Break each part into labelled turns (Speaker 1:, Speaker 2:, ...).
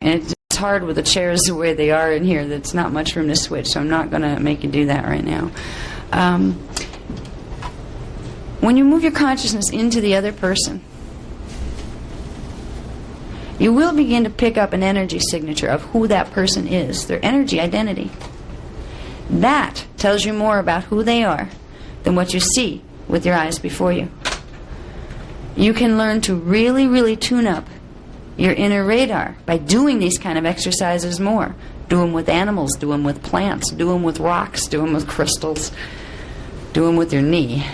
Speaker 1: And it's hard with the chairs the way they are in here. That's not much room to switch, so I'm not going to make you do that right now. When you move your consciousness into the other person, you will begin to pick up an energy signature of who that person is, their energy identity. That tells you more about who they are than what you see with your eyes before you. You can learn to really, really tune up your inner radar by doing these kind of exercises more. Do them with animals, do them with plants, do them with rocks, do them with crystals, do them with your knee.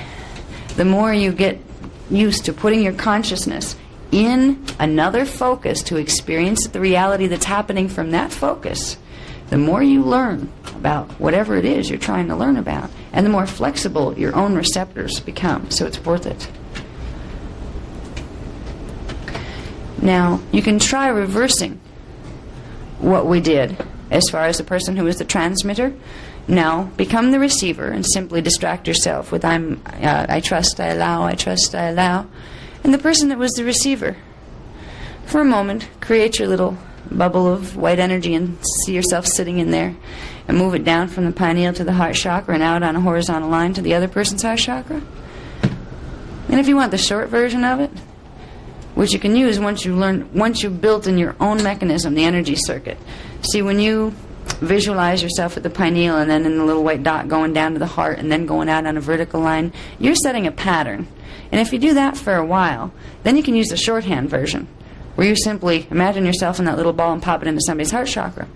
Speaker 1: The more you get used to putting your consciousness in another focus to experience the reality that's happening from that focus, the more you learn about whatever it is you're trying to learn about, and the more flexible your own receptors become. So it's worth it. Now, you can try reversing what we did as far as the person who was the transmitter. Now, become the receiver and simply distract yourself with I trust, I allow, I trust, I allow. And the person that was the receiver, for a moment, create your little bubble of white energy and see yourself sitting in there, and move it down from the pineal to the heart chakra and out on a horizontal line to the other person's heart chakra. And if you want the short version of it, which you can use once you've built in your own mechanism, the energy circuit. See, when you visualize yourself at the pineal and then in the little white dot going down to the heart and then going out on a vertical line, you're setting a pattern. And if you do that for a while, then you can use the shorthand version, where you simply imagine yourself in that little ball and pop it into somebody's heart chakra.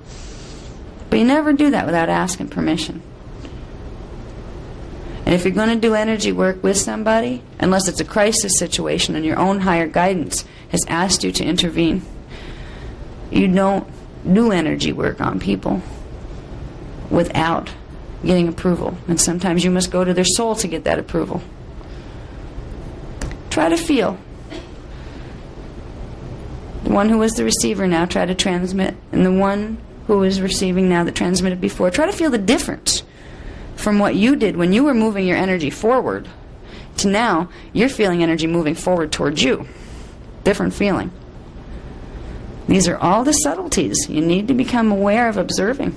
Speaker 1: But you never do that without asking permission. And if you're going to do energy work with somebody, unless it's a crisis situation and your own higher guidance has asked you to intervene, you don't do energy work on people without getting approval. And sometimes you must go to their soul to get that approval. Try to feel. The one who was the receiver now try to transmit, and the one who is receiving now that transmitted before, try to feel the difference from what you did when you were moving your energy forward to now you're feeling energy moving forward towards you. Different feeling. These are all the subtleties you need to become aware of observing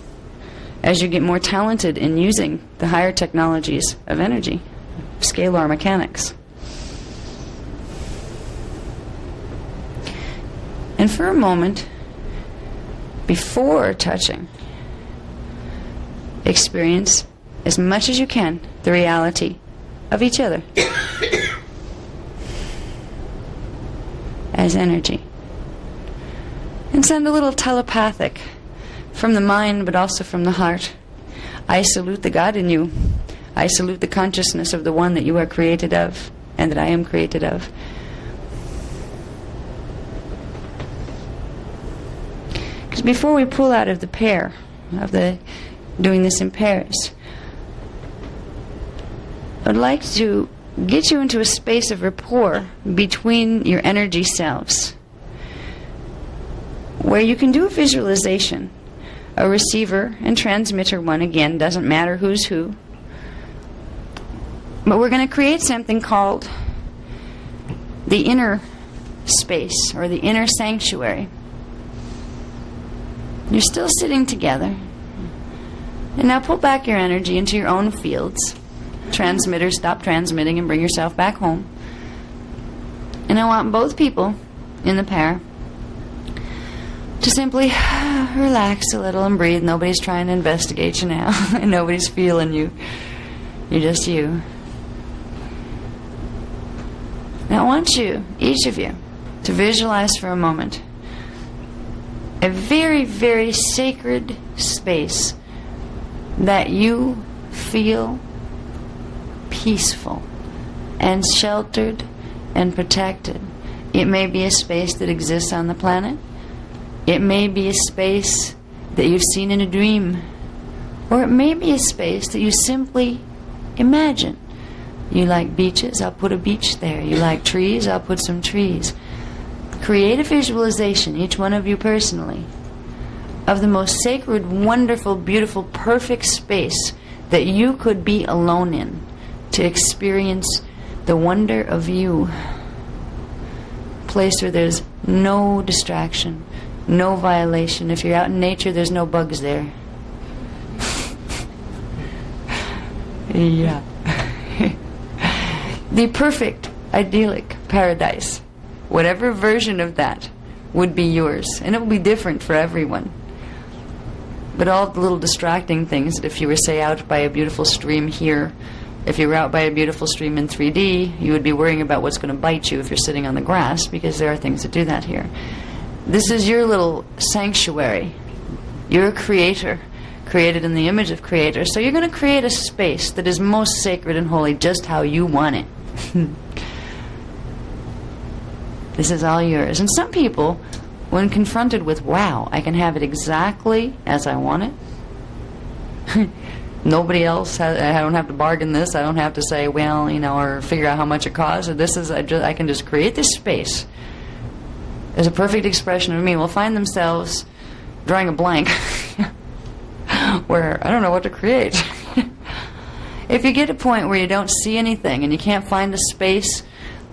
Speaker 1: as you get more talented in using the higher technologies of energy, scalar mechanics. And for a moment, before touching, experience as much as you can the reality of each other as energy. And send a little telepathic from the mind but also from the heart. I salute the God in you. I salute the consciousness of the one that you are created of and that I am created of. Because before we pull out of the pair, of the doing this in pairs, I'd like to get you into a space of rapport between your energy selves, where you can do a visualization, a receiver and transmitter one, again, doesn't matter who's who. But we're going to create something called the inner space, or the inner sanctuary. You're still sitting together. And now pull back your energy into your own fields. Transmitter, stop transmitting and bring yourself back home. And I want both people in the pair to simply relax a little and breathe. Nobody's trying to investigate you now. And nobody's feeling you. You're just you. Now I want you, each of you, to visualize for a moment a very, very sacred space that you feel peaceful and sheltered and protected. It may be a space that exists on the planet. It may be a space that you've seen in a dream. Or it may be a space that you simply imagine. You like beaches? I'll put a beach there. You like trees? I'll put some trees. Create a visualization, each one of you personally, of the most sacred, wonderful, beautiful, perfect space that you could be alone in to experience the wonder of you. A place where there's no distraction, No violation. If you're out in nature, there's no bugs there. Yeah. The perfect, idyllic paradise. Whatever version of that would be yours. And it will be different for everyone. But all the little distracting things, that if you were, say, out by a beautiful stream here, if you were out by a beautiful stream in 3D, you would be worrying about what's going to bite you if you're sitting on the grass, because there are things that do that here. This is your little sanctuary. You're a creator, created in the image of Creator. So you're going to create a space that is most sacred and holy just how you want it. This is all yours. And some people, when confronted with, wow, I can have it exactly as I want it. Nobody else has, I don't have to bargain this. I don't have to say, well, or figure out how much it costs. Or this is, I can just create this space as a perfect expression of me. Will find themselves drawing a blank where I don't know what to create. If you get to a point where you don't see anything and you can't find a space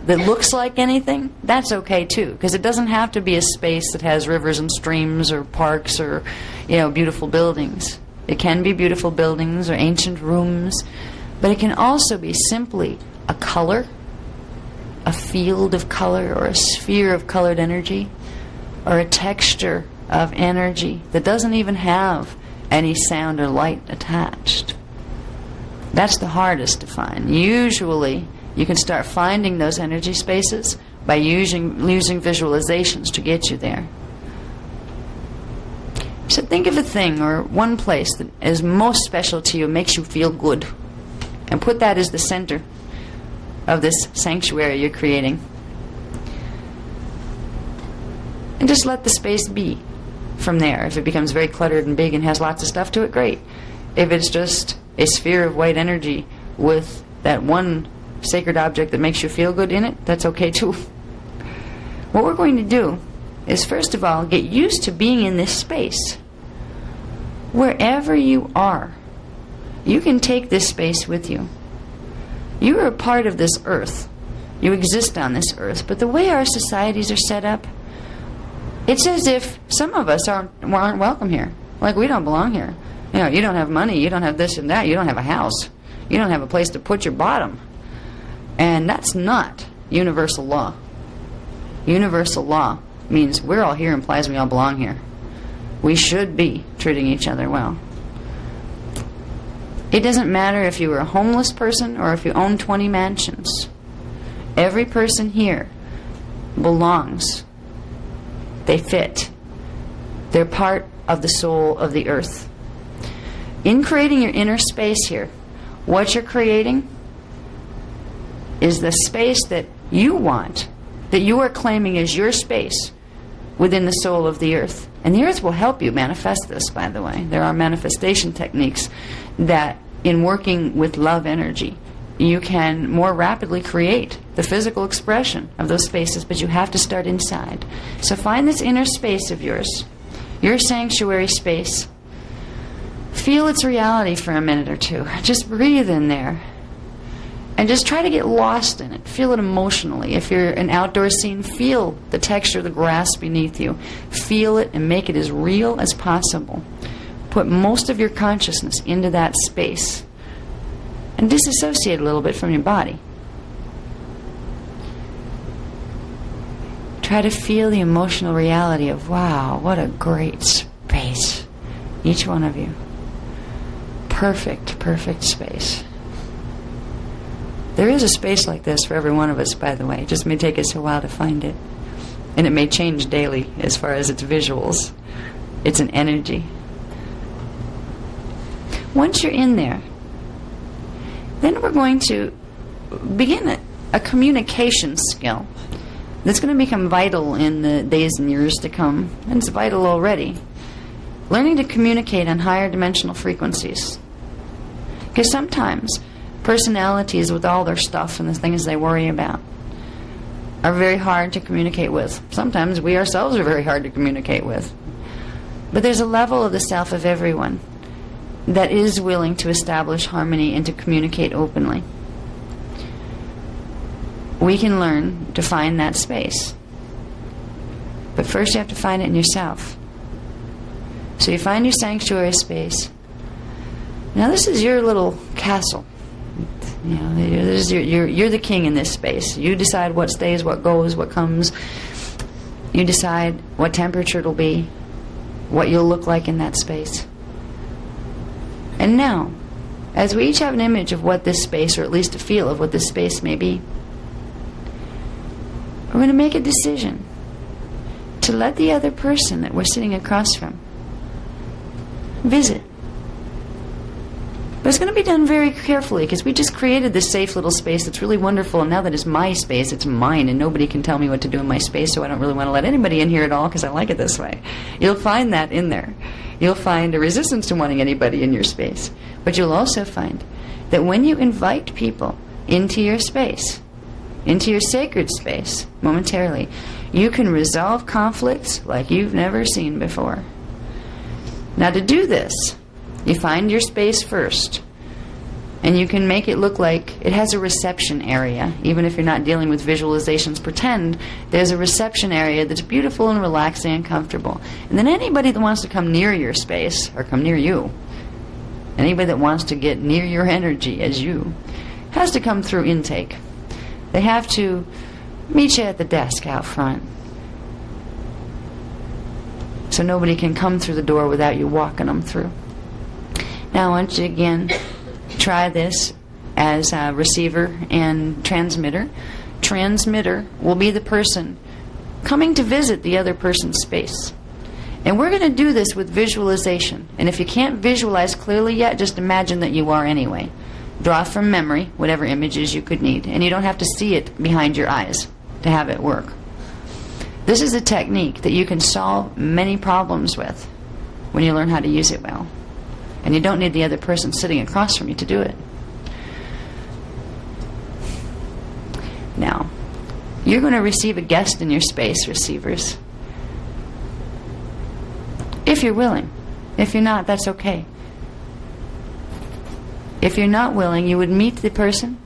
Speaker 1: that looks like anything, that's okay too, because it doesn't have to be a space that has rivers and streams or parks or beautiful buildings. It can be beautiful buildings or ancient rooms, but it can also be simply a color, a field of color, or a sphere of colored energy, or a texture of energy that doesn't even have any sound or light attached. That's the hardest to find. Usually you can start finding those energy spaces by using visualizations to get you there. So think of a thing or one place that is most special to you, makes you feel good, and put that as the center of this sanctuary you're creating. And just let the space be from there. If it becomes very cluttered and big and has lots of stuff to it, great. If it's just a sphere of white energy with that one sacred object that makes you feel good in it, that's okay too. What we're going to do is, first of all, get used to being in this space. Wherever you are, you can take this space with you. You are a part of this earth. You exist on this earth. But the way our societies are set up, it's as if some of us aren't welcome here. Like we don't belong here. You don't have money, you don't have this and that, you don't have a house, you don't have a place to put your bottom. And that's not universal law. Universal law means we're all here implies we all belong here. We should be treating each other well. It doesn't matter if you were a homeless person or if you own 20 mansions. Every person here belongs. They fit. They're part of the soul of the earth. In creating your inner space here, what you're creating is the space that you want, that you are claiming as your space within the soul of the earth. And the earth will help you manifest this, by the way. There are manifestation techniques that, in working with love energy, you can more rapidly create the physical expression of those spaces, but you have to start inside. So find this inner space of yours, your sanctuary space. Feel its reality for a minute or two. Just breathe in there. And just try to get lost in it. Feel it emotionally. If you're an outdoor scene, feel the texture of the grass beneath you. Feel it and make it as real as possible. Put most of your consciousness into that space. And disassociate a little bit from your body. Try to feel the emotional reality of, wow, what a great space. Each one of you. Perfect, perfect space. There is a space like this for every one of us, by the way. It just may take us a while to find it. And it may change daily as far as its visuals. It's an energy. Once you're in there, then we're going to begin a communication skill that's going to become vital in the days and years to come. And it's vital already. Learning to communicate on higher dimensional frequencies. Because sometimes personalities with all their stuff and the things they worry about are very hard to communicate with. Sometimes we ourselves are very hard to communicate with. But there's a level of the self of everyone that is willing to establish harmony and to communicate openly. We can learn to find that space. But first you have to find it in yourself. So you find your sanctuary space. Now this is your little castle. You know, this is you're the king in this space. You decide what stays, what goes, what comes. You decide what temperature it'll be, what you'll look like in that space. And now, as we each have an image of what this space, or at least a feel of what this space may be, we're going to make a decision to let the other person that we're sitting across from visit. But it's going to be done very carefully, because we just created this safe little space that's really wonderful, and now that it's my space, it's mine, and nobody can tell me what to do in my space, so I don't really want to let anybody in here at all, because I like it this way. You'll find that in there. You'll find a resistance to wanting anybody in your space. But you'll also find that when you invite people into your space, into your sacred space, momentarily, you can resolve conflicts like you've never seen before. Now to do this, you find your space first, and you can make it look like it has a reception area. Even if you're not dealing with visualizations, pretend there's a reception area that's beautiful and relaxing and comfortable. And then anybody that wants to come near your space, or come near you, anybody that wants to get near your energy as you, has to come through intake. They have to meet you at the desk out front. So nobody can come through the door without you walking them through. Now I want you to again try this as a receiver and transmitter. Transmitter will be the person coming to visit the other person's space. And we're going to do this with visualization. And if you can't visualize clearly yet, just imagine that you are anyway. Draw from memory whatever images you could need. And you don't have to see it behind your eyes to have it work. This is a technique that you can solve many problems with when you learn how to use it well. And you don't need the other person sitting across from you to do it. Now, you're going to receive a guest in your space, receivers. If you're willing. If you're not, that's okay. If you're not willing, you would meet the person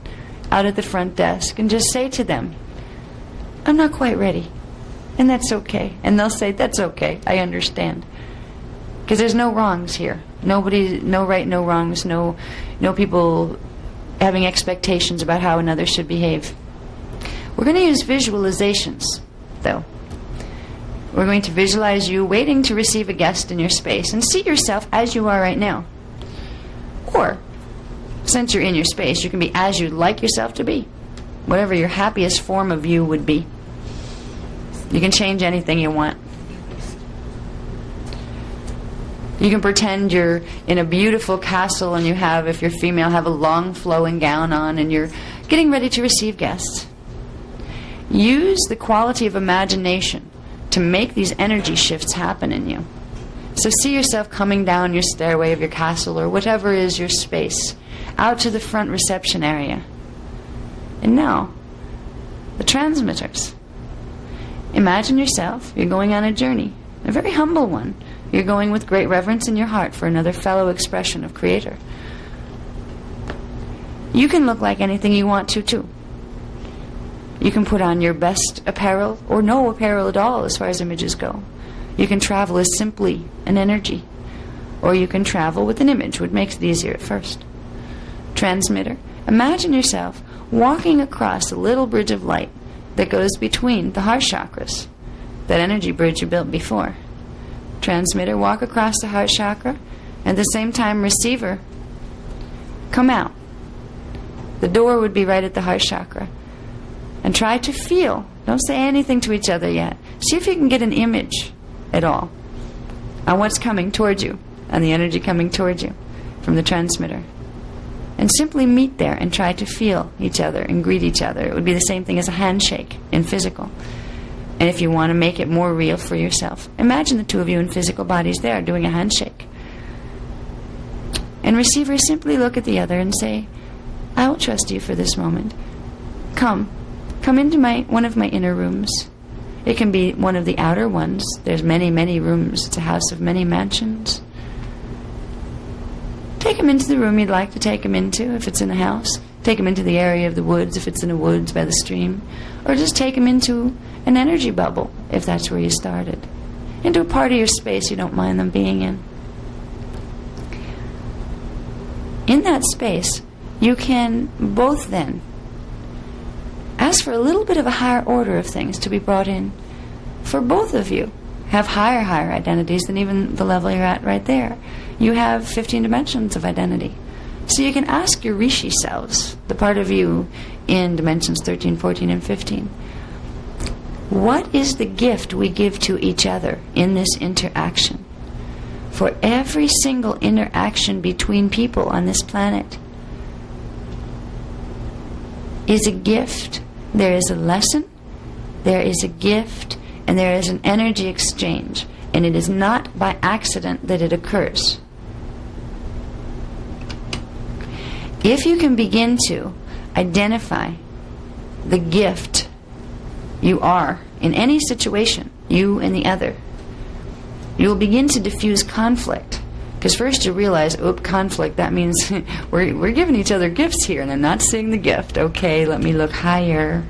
Speaker 1: out at the front desk and just say to them, I'm not quite ready. And that's okay. And they'll say, that's okay, I understand. Because there's no wrongs here. Nobody, no right, no wrongs, no people having expectations about how another should behave. We're going to use visualizations, though. We're going to visualize you waiting to receive a guest in your space and see yourself as you are right now. Or, since you're in your space, you can be as you'd like yourself to be. Whatever your happiest form of you would be. You can change anything you want. You can pretend you're in a beautiful castle and you have, if you're female, have a long flowing gown on and you're getting ready to receive guests. Use the quality of imagination to make these energy shifts happen in you. So see yourself coming down your stairway of your castle or whatever is your space, out to the front reception area. And now, the transmitters. Imagine yourself, you're going on a journey, a very humble one. You're going with great reverence in your heart for another fellow expression of Creator. You can look like anything you want to, too. You can put on your best apparel or no apparel at all as far as images go. You can travel as simply an energy. Or you can travel with an image, which makes it easier at first. Transmitter, imagine yourself walking across a little bridge of light that goes between the heart chakras, that energy bridge you built before. Transmitter, walk across the heart chakra, and at the same time, receiver, come out. The door would be right at the heart chakra. And try to feel. Don't say anything to each other yet. See if you can get an image at all on what's coming towards you, on the energy coming towards you from the transmitter. And simply meet there and try to feel each other and greet each other. It would be the same thing as a handshake in physical. And if you want to make it more real for yourself, imagine the two of you in physical bodies there doing a handshake. And receivers simply look at the other and say, I will trust you for this moment. Come into one of my inner rooms. It can be one of the outer ones. There's many, many rooms. It's a house of many mansions. Take him into the room you'd like to take him into, if it's in a house. Take him into the area of the woods, if it's in the woods by the stream. Or just take him into an energy bubble, if that's where you started, into a part of your space you don't mind them being in. In that space, you can both then ask for a little bit of a higher order of things to be brought in. For both of you have higher identities than even the level you're at right there. You have 15 dimensions of identity. So you can ask your Rishi selves, the part of you in dimensions 13, 14, and 15, what is the gift we give to each other in this interaction? For every single interaction between people on this planet is a gift. There is a lesson, there is a gift, and there is an energy exchange. And it is not by accident that it occurs. If you can begin to identify the gift you are in any situation, you and the other, you will begin to diffuse conflict. Because first you realize, conflict, that means we're giving each other gifts here and I'm not seeing the gift. Okay, let me look higher.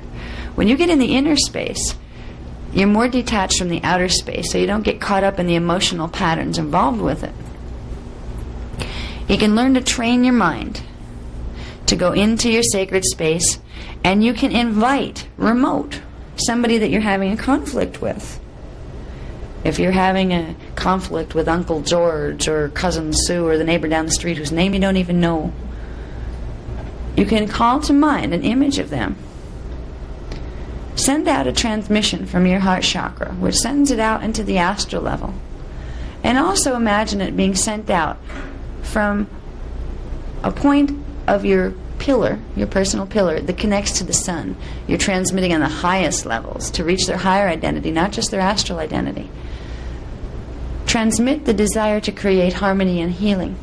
Speaker 1: When you get in the inner space, you're more detached from the outer space, so you don't get caught up in the emotional patterns involved with it. You can learn to train your mind to go into your sacred space, and you can invite remote somebody that you're having a conflict with. If you're having a conflict with Uncle George or Cousin Sue or the neighbor down the street whose name you don't even know, you can call to mind an image of them. Send out a transmission from your heart chakra, which sends it out into the astral level. And also imagine it being sent out from a point of your pillar, your personal pillar, that connects to the sun. You're transmitting on the highest levels to reach their higher identity, not just their astral identity. Transmit the desire to create harmony and healing.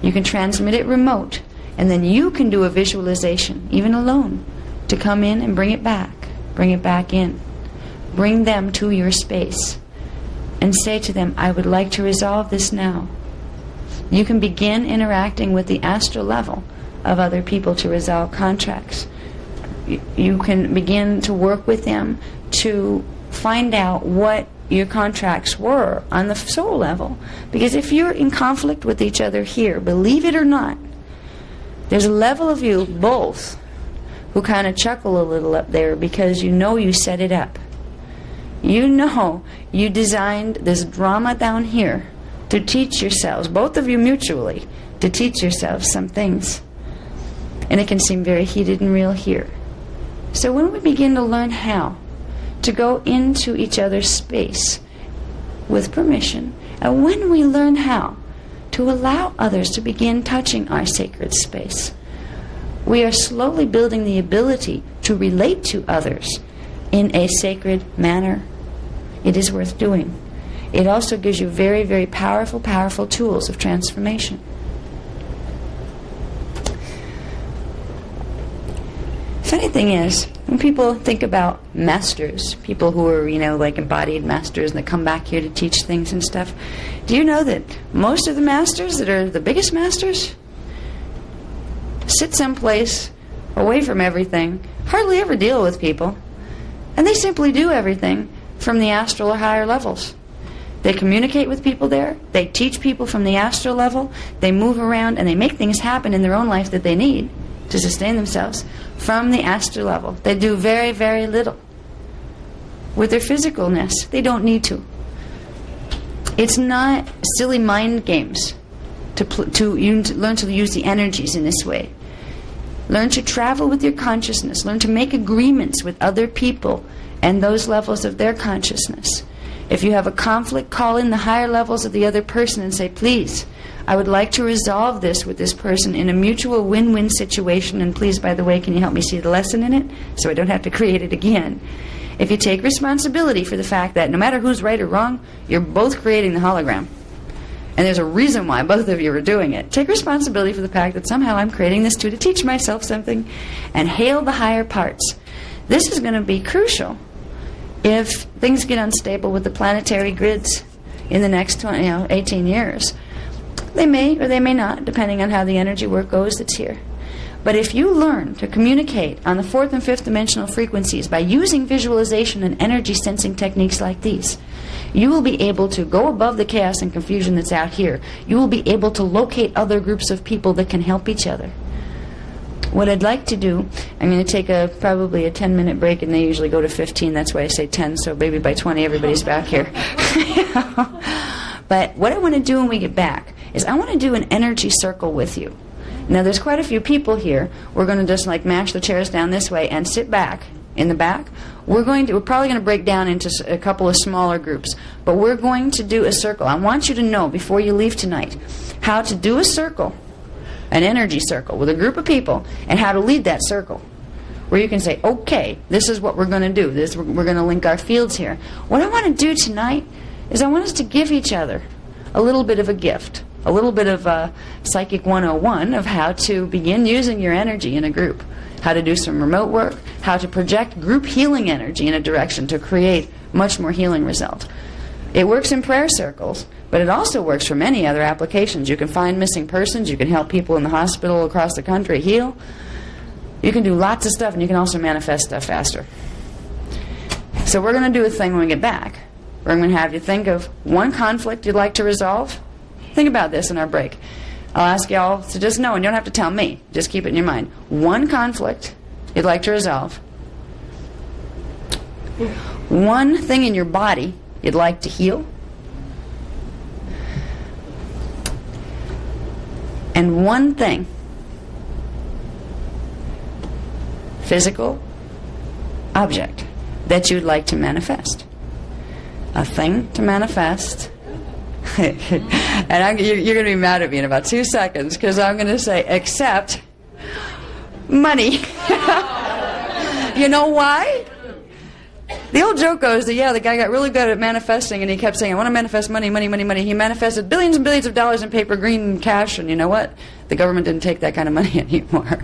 Speaker 1: You can transmit it remote, and then you can do a visualization, even alone, to come in and bring it back in. Bring them to your space and say to them, I would like to resolve this now. You can begin interacting with the astral level of other people to resolve contracts. You can begin to work with them to find out what your contracts were on the soul level. Because if you're in conflict with each other here, believe it or not, there's a level of you both who kind of chuckle a little up there because you know you set it up. You know you designed this drama down here to teach yourselves, both of you mutually, to teach yourselves some things. And it can seem very heated and real here. So when we begin to learn how to go into each other's space with permission, and when we learn how to allow others to begin touching our sacred space, we are slowly building the ability to relate to others in a sacred manner. It is worth doing. It also gives you very, very powerful tools of transformation. Funny thing is, when people think about masters, people who are, like embodied masters and that come back here to teach things and stuff, do you know that most of the masters that are the biggest masters sit someplace away from everything, hardly ever deal with people, and they simply do everything from the astral or higher levels. They communicate with people there, they teach people from the astral level, they move around and they make things happen in their own life that they need to sustain themselves from the astral level. They do very, very little. With their physicalness, they don't need to. It's not silly mind games to learn to use the energies in this way. Learn to travel with your consciousness. Learn to make agreements with other people and those levels of their consciousness. If you have a conflict, call in the higher levels of the other person and say, please, I would like to resolve this with this person in a mutual win-win situation, and please, by the way, can you help me see the lesson in it so I don't have to create it again? If you take responsibility for the fact that no matter who's right or wrong, you're both creating the hologram, and there's a reason why both of you are doing it, take responsibility for the fact that somehow I'm creating this too to teach myself something, and hail the higher parts. This is going to be crucial if things get unstable with the planetary grids in the next 18 years. They may or they may not, depending on how the energy work goes that's here. But if you learn to communicate on the fourth and fifth dimensional frequencies by using visualization and energy sensing techniques like these, you will be able to go above the chaos and confusion that's out here. You will be able to locate other groups of people that can help each other. What I'd like to do, I'm going to take probably a 10-minute break, and they usually go to 15. That's why I say 10, so maybe by 20 everybody's back here. But what I want to do when we get back is I want to do an energy circle with you. Now, there's quite a few people here. We're going to just like mash the chairs down this way and sit back in the back. We're probably going to break down into a couple of smaller groups, but we're going to do a circle. I want you to know before you leave tonight how to do a circle, an energy circle with a group of people, and how to lead that circle, where you can say, okay, this is what we're going to do. We're going to link our fields here. What I want to do tonight is I want us to give each other a little bit of a gift, a little bit of Psychic 101 of how to begin using your energy in a group, how to do some remote work, how to project group healing energy in a direction to create much more healing result. It works in prayer circles, but it also works for many other applications. You can find missing persons, you can help people in the hospital across the country heal. You can do lots of stuff, and you can also manifest stuff faster. So we're going to do a thing when we get back. We're going to have you think of one conflict you'd like to resolve. Think about this in our break. I'll ask you all to just know, and you don't have to tell me. Just keep it in your mind. One conflict you'd like to resolve. One thing in your body you'd like to heal. And one thing, physical object, that you'd like to manifest. A thing to manifest. And you're going to be mad at me in about 2 seconds, because I'm going to say, except money. You know why? The old joke goes that, the guy got really good at manifesting, and he kept saying, I want to manifest money, money, money, money. He manifested billions and billions of dollars in paper, green cash, and you know what? The government didn't take that kind of money anymore.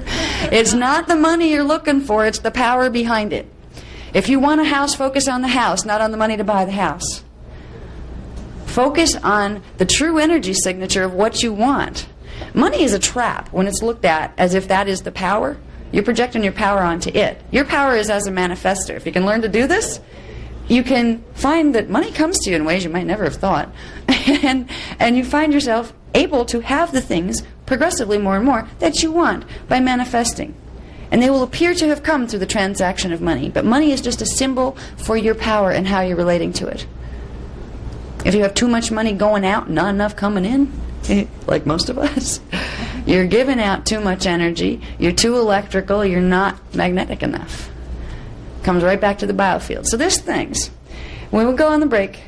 Speaker 1: It's not the money you're looking for, it's the power behind it. If you want a house, focus on the house, not on the money to buy the house. Focus on the true energy signature of what you want. Money is a trap when it's looked at as if that is the power. You're projecting your power onto it. Your power is as a manifester. If you can learn to do this, you can find that money comes to you in ways you might never have thought. and you find yourself able to have the things progressively more and more that you want by manifesting. And they will appear to have come through the transaction of money. But money is just a symbol for your power and how you're relating to it. If you have too much money going out and not enough coming in, like most of us, you're giving out too much energy, you're too electrical, you're not magnetic enough. Comes right back to the biofield. So there's things. When we go on the break,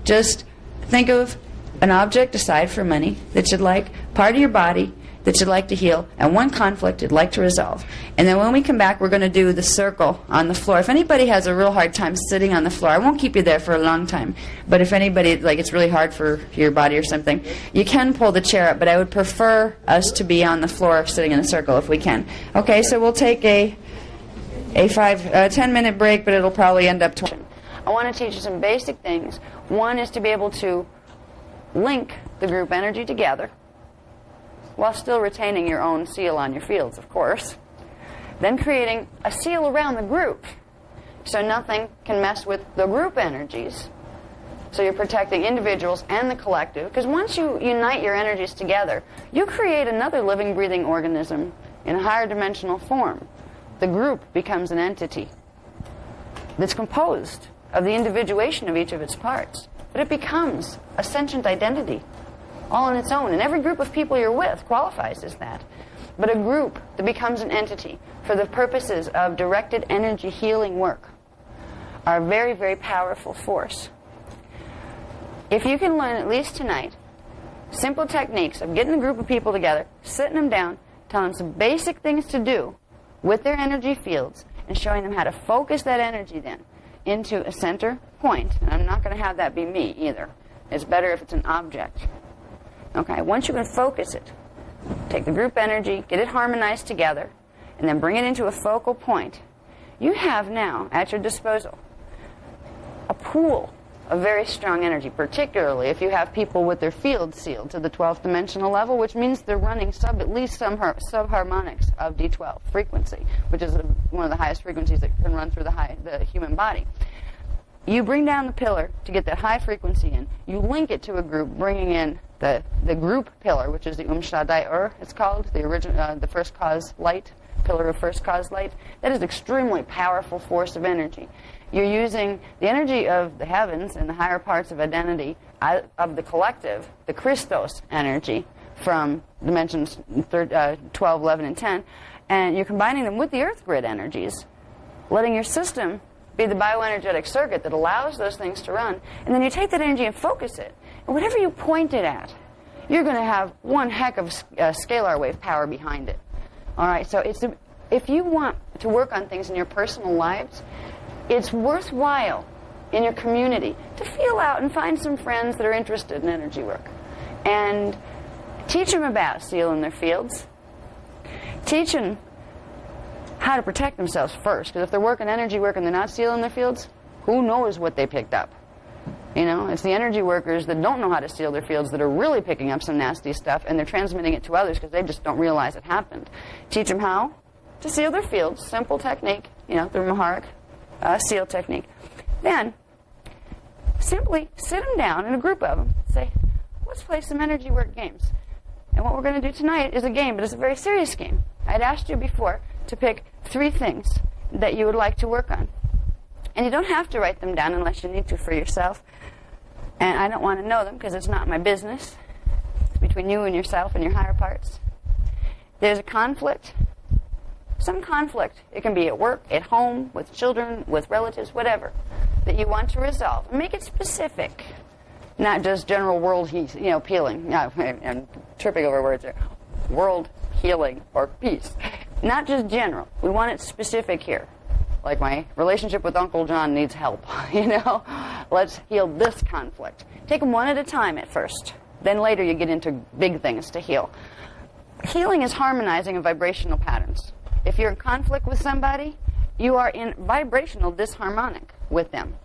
Speaker 1: just think of an object aside from money that you'd like, part of your body that you'd like to heal, and one conflict you'd like to resolve. And then when we come back, we're going to do the circle on the floor. If anybody has a real hard time sitting on the floor, I won't keep you there for a long time, but if anybody, like it's really hard for your body or something, you can pull the chair up, but I would prefer us to be on the floor sitting in a circle if we can. Okay, so we'll take a 10-minute break, but it'll probably end up 20. I want to teach you some basic things. One is to be able to link the group energy together, while still retaining your own seal on your fields, of course. Then creating a seal around the group, so nothing can mess with the group energies. So you're protecting individuals and the collective, because once you unite your energies together, you create another living, breathing organism in a higher dimensional form. The group becomes an entity that's composed of the individuation of each of its parts, but it becomes a sentient identity all on its own, and every group of people you're with qualifies as that. But a group that becomes an entity for the purposes of directed energy healing work are a very, very powerful force. If you can learn, at least tonight, simple techniques of getting a group of people together, sitting them down, telling them some basic things to do with their energy fields, and showing them how to focus that energy then into a center point. And I'm not going to have that be me either. It's better if it's an object. Okay, once you can focus it, take the group energy, get it harmonized together, and then bring it into a focal point, you have now at your disposal a pool a very strong energy, particularly if you have people with their field sealed to the 12th dimensional level, which means they're running at least some subharmonics of D12 frequency, which is one of the highest frequencies that can run through the human body. You bring down the pillar to get that high frequency in. You link it to a group, bringing in the group pillar, which is the Shaddai it's called, the first cause light, pillar of first cause light. That is extremely powerful force of energy. You're using the energy of the heavens and the higher parts of identity, of the collective, the Christos energy from dimensions 12, 11, and 10, and you're combining them with the earth grid energies, letting your system be the bioenergetic circuit that allows those things to run, and then you take that energy and focus it. And whatever you point it at, you're going to have one heck of scalar wave power behind it. All right, so if you want to work on things in your personal lives, it's worthwhile in your community to feel out and find some friends that are interested in energy work. And teach them about sealing their fields. Teach them how to protect themselves first. Because if they're working energy work and they're not sealing their fields, who knows what they picked up? You know, it's the energy workers that don't know how to seal their fields that are really picking up some nasty stuff, and they're transmitting it to others because they just don't realize it happened. Teach them how to seal their fields. Simple technique, the Maharic seal technique. Then, simply sit them down in a group of them. Say, let's play some energy work games. And what we're going to do tonight is a game, but it's a very serious game. I'd asked you before to pick 3 things that you would like to work on. And you don't have to write them down unless you need to for yourself. And I don't want to know them because it's not my business. It's between you and yourself and your higher parts. There's a conflict. Some conflict. It can be at work, at home, with children, with relatives, whatever, that you want to resolve. And make it specific. Not just general world healing. No, I'm tripping over words here. World healing or peace. Not just general. We want it specific here. Like my relationship with Uncle John needs help, Let's heal this conflict. Take them one at a time at first. Then later you get into big things to heal. Healing is harmonizing of vibrational patterns. If you're in conflict with somebody, you are in vibrational disharmonic with them.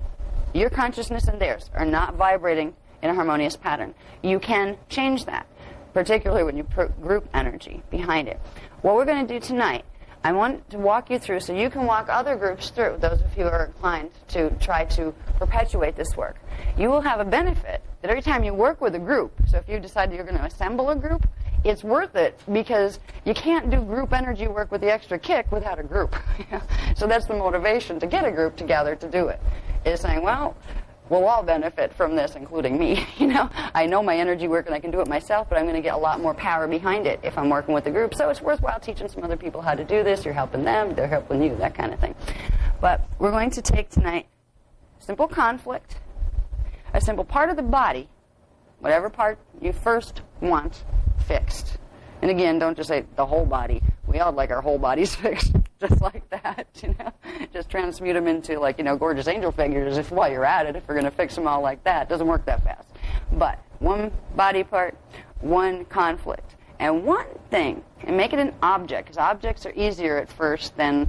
Speaker 1: Your consciousness and theirs are not vibrating in a harmonious pattern. You can change that, particularly when you put group energy behind it. What we're going to do tonight, I want to walk you through so you can walk other groups through, those of you who are inclined to try to perpetuate this work. You will have a benefit that every time you work with a group, so if you decide you're going to assemble a group, it's worth it because you can't do group energy work with the extra kick without a group. So that's the motivation to get a group together to do it, is saying, well, we'll all benefit from this, including me. I know my energy work and I can do it myself, but I'm going to get a lot more power behind it if I'm working with a group. So it's worthwhile teaching some other people how to do this. You're helping them, they're helping you, that kind of thing. But we're going to take tonight simple conflict, a simple part of the body, whatever part you first want fixed. And again, don't just say the whole body. We all like our whole bodies fixed just like that, Just transmute them into, gorgeous angel figures while you're at it, if we're going to fix them all like that. It doesn't work that fast. But one body part, one conflict. And one thing, and make it an object, because objects are easier at first than,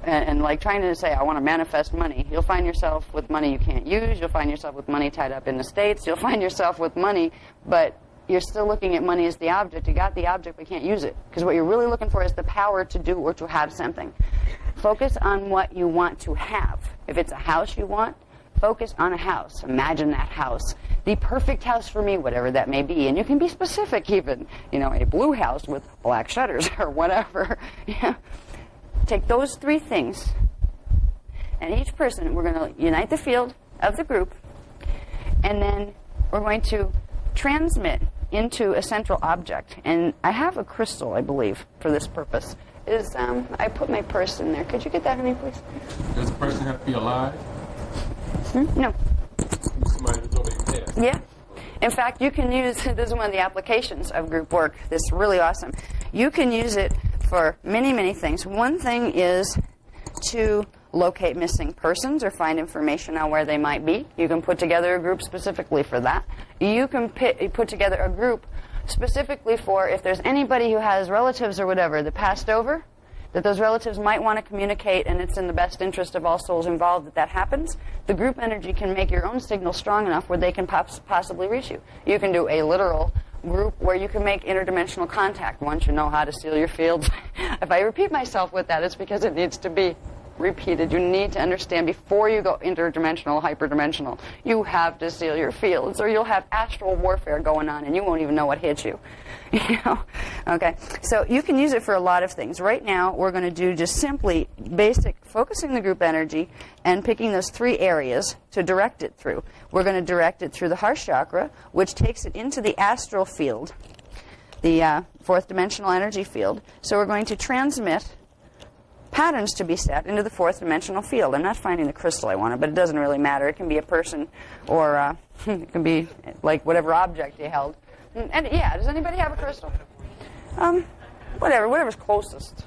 Speaker 1: and like trying to say, I want to manifest money. You'll find yourself with money you can't use. You'll find yourself with money tied up in the States. You'll find yourself with money, but you're still looking at money as the object. You got the object, but can't use it. Because what you're really looking for is the power to do or to have something. Focus on what you want to have. If it's a house you want, focus on a house. Imagine that house. The perfect house for me, whatever that may be. And you can be specific even. A blue house with black shutters or whatever. Take those 3 things. And each person, we're going to unite the field of the group. And then we're going to transmit into a central object. And I have a crystal, I believe, for this purpose. I put my purse in there. Could you get that for me, please?
Speaker 2: Does the person have to be alive?
Speaker 1: No.
Speaker 2: Somebody that's over your head.
Speaker 1: Yeah. In fact, you can use, this is one of the applications of group work. This is really awesome. You can use it for many, many things. One thing is to locate missing persons or find information on where they might be. You can put together a group specifically for that. You can put together a group specifically for if there's anybody who has relatives or whatever that passed over, that those relatives might want to communicate, and it's in the best interest of all souls involved that that happens, the group energy can make your own signal strong enough where they can possibly reach you. You can do a literal group where you can make interdimensional contact once you know how to seal your fields. If I repeat myself with that, it's because it needs to be repeated. You need to understand before you go interdimensional, hyperdimensional, you have to seal your fields, or you'll have astral warfare going on and you won't even know what hit you. You know? Okay, so you can use it for a lot of things. Right now, we're going to do just simply basic focusing the group energy and picking those 3 areas to direct it through. We're going to direct it through the heart chakra, which takes it into the astral field, the 4th dimensional energy field. So we're going to transmit patterns to be set into the 4th dimensional field. I'm not finding the crystal I wanted, but it doesn't really matter. It can be a person, or it can be like whatever object you held. And yeah, does anybody have a crystal? Whatever's closest.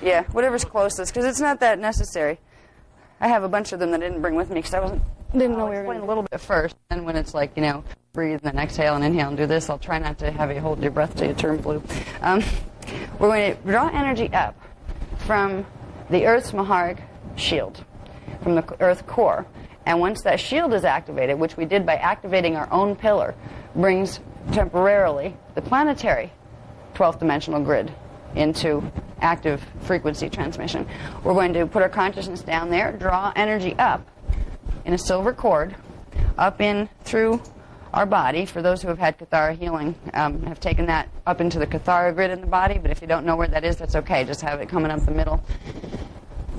Speaker 1: Yeah, whatever's closest, because it's not that necessary. I have a bunch of them that I didn't bring with me because didn't know we were going to. A little bit first, and when it's like, breathe and then exhale and inhale and do this, I'll try not to have you hold your breath till you turn blue. We're going to draw energy up from the Earth's Maharic shield, from the Earth core. And once that shield is activated, which we did by activating our own pillar, brings temporarily the planetary 12th dimensional grid into active frequency transmission. We're going to put our consciousness down there, draw energy up in a silver cord, up in through our body. For those who have had Kathara healing, have taken that up into the Kathara grid in the body, but if you don't know where that is, that's okay. Just have it coming up the middle.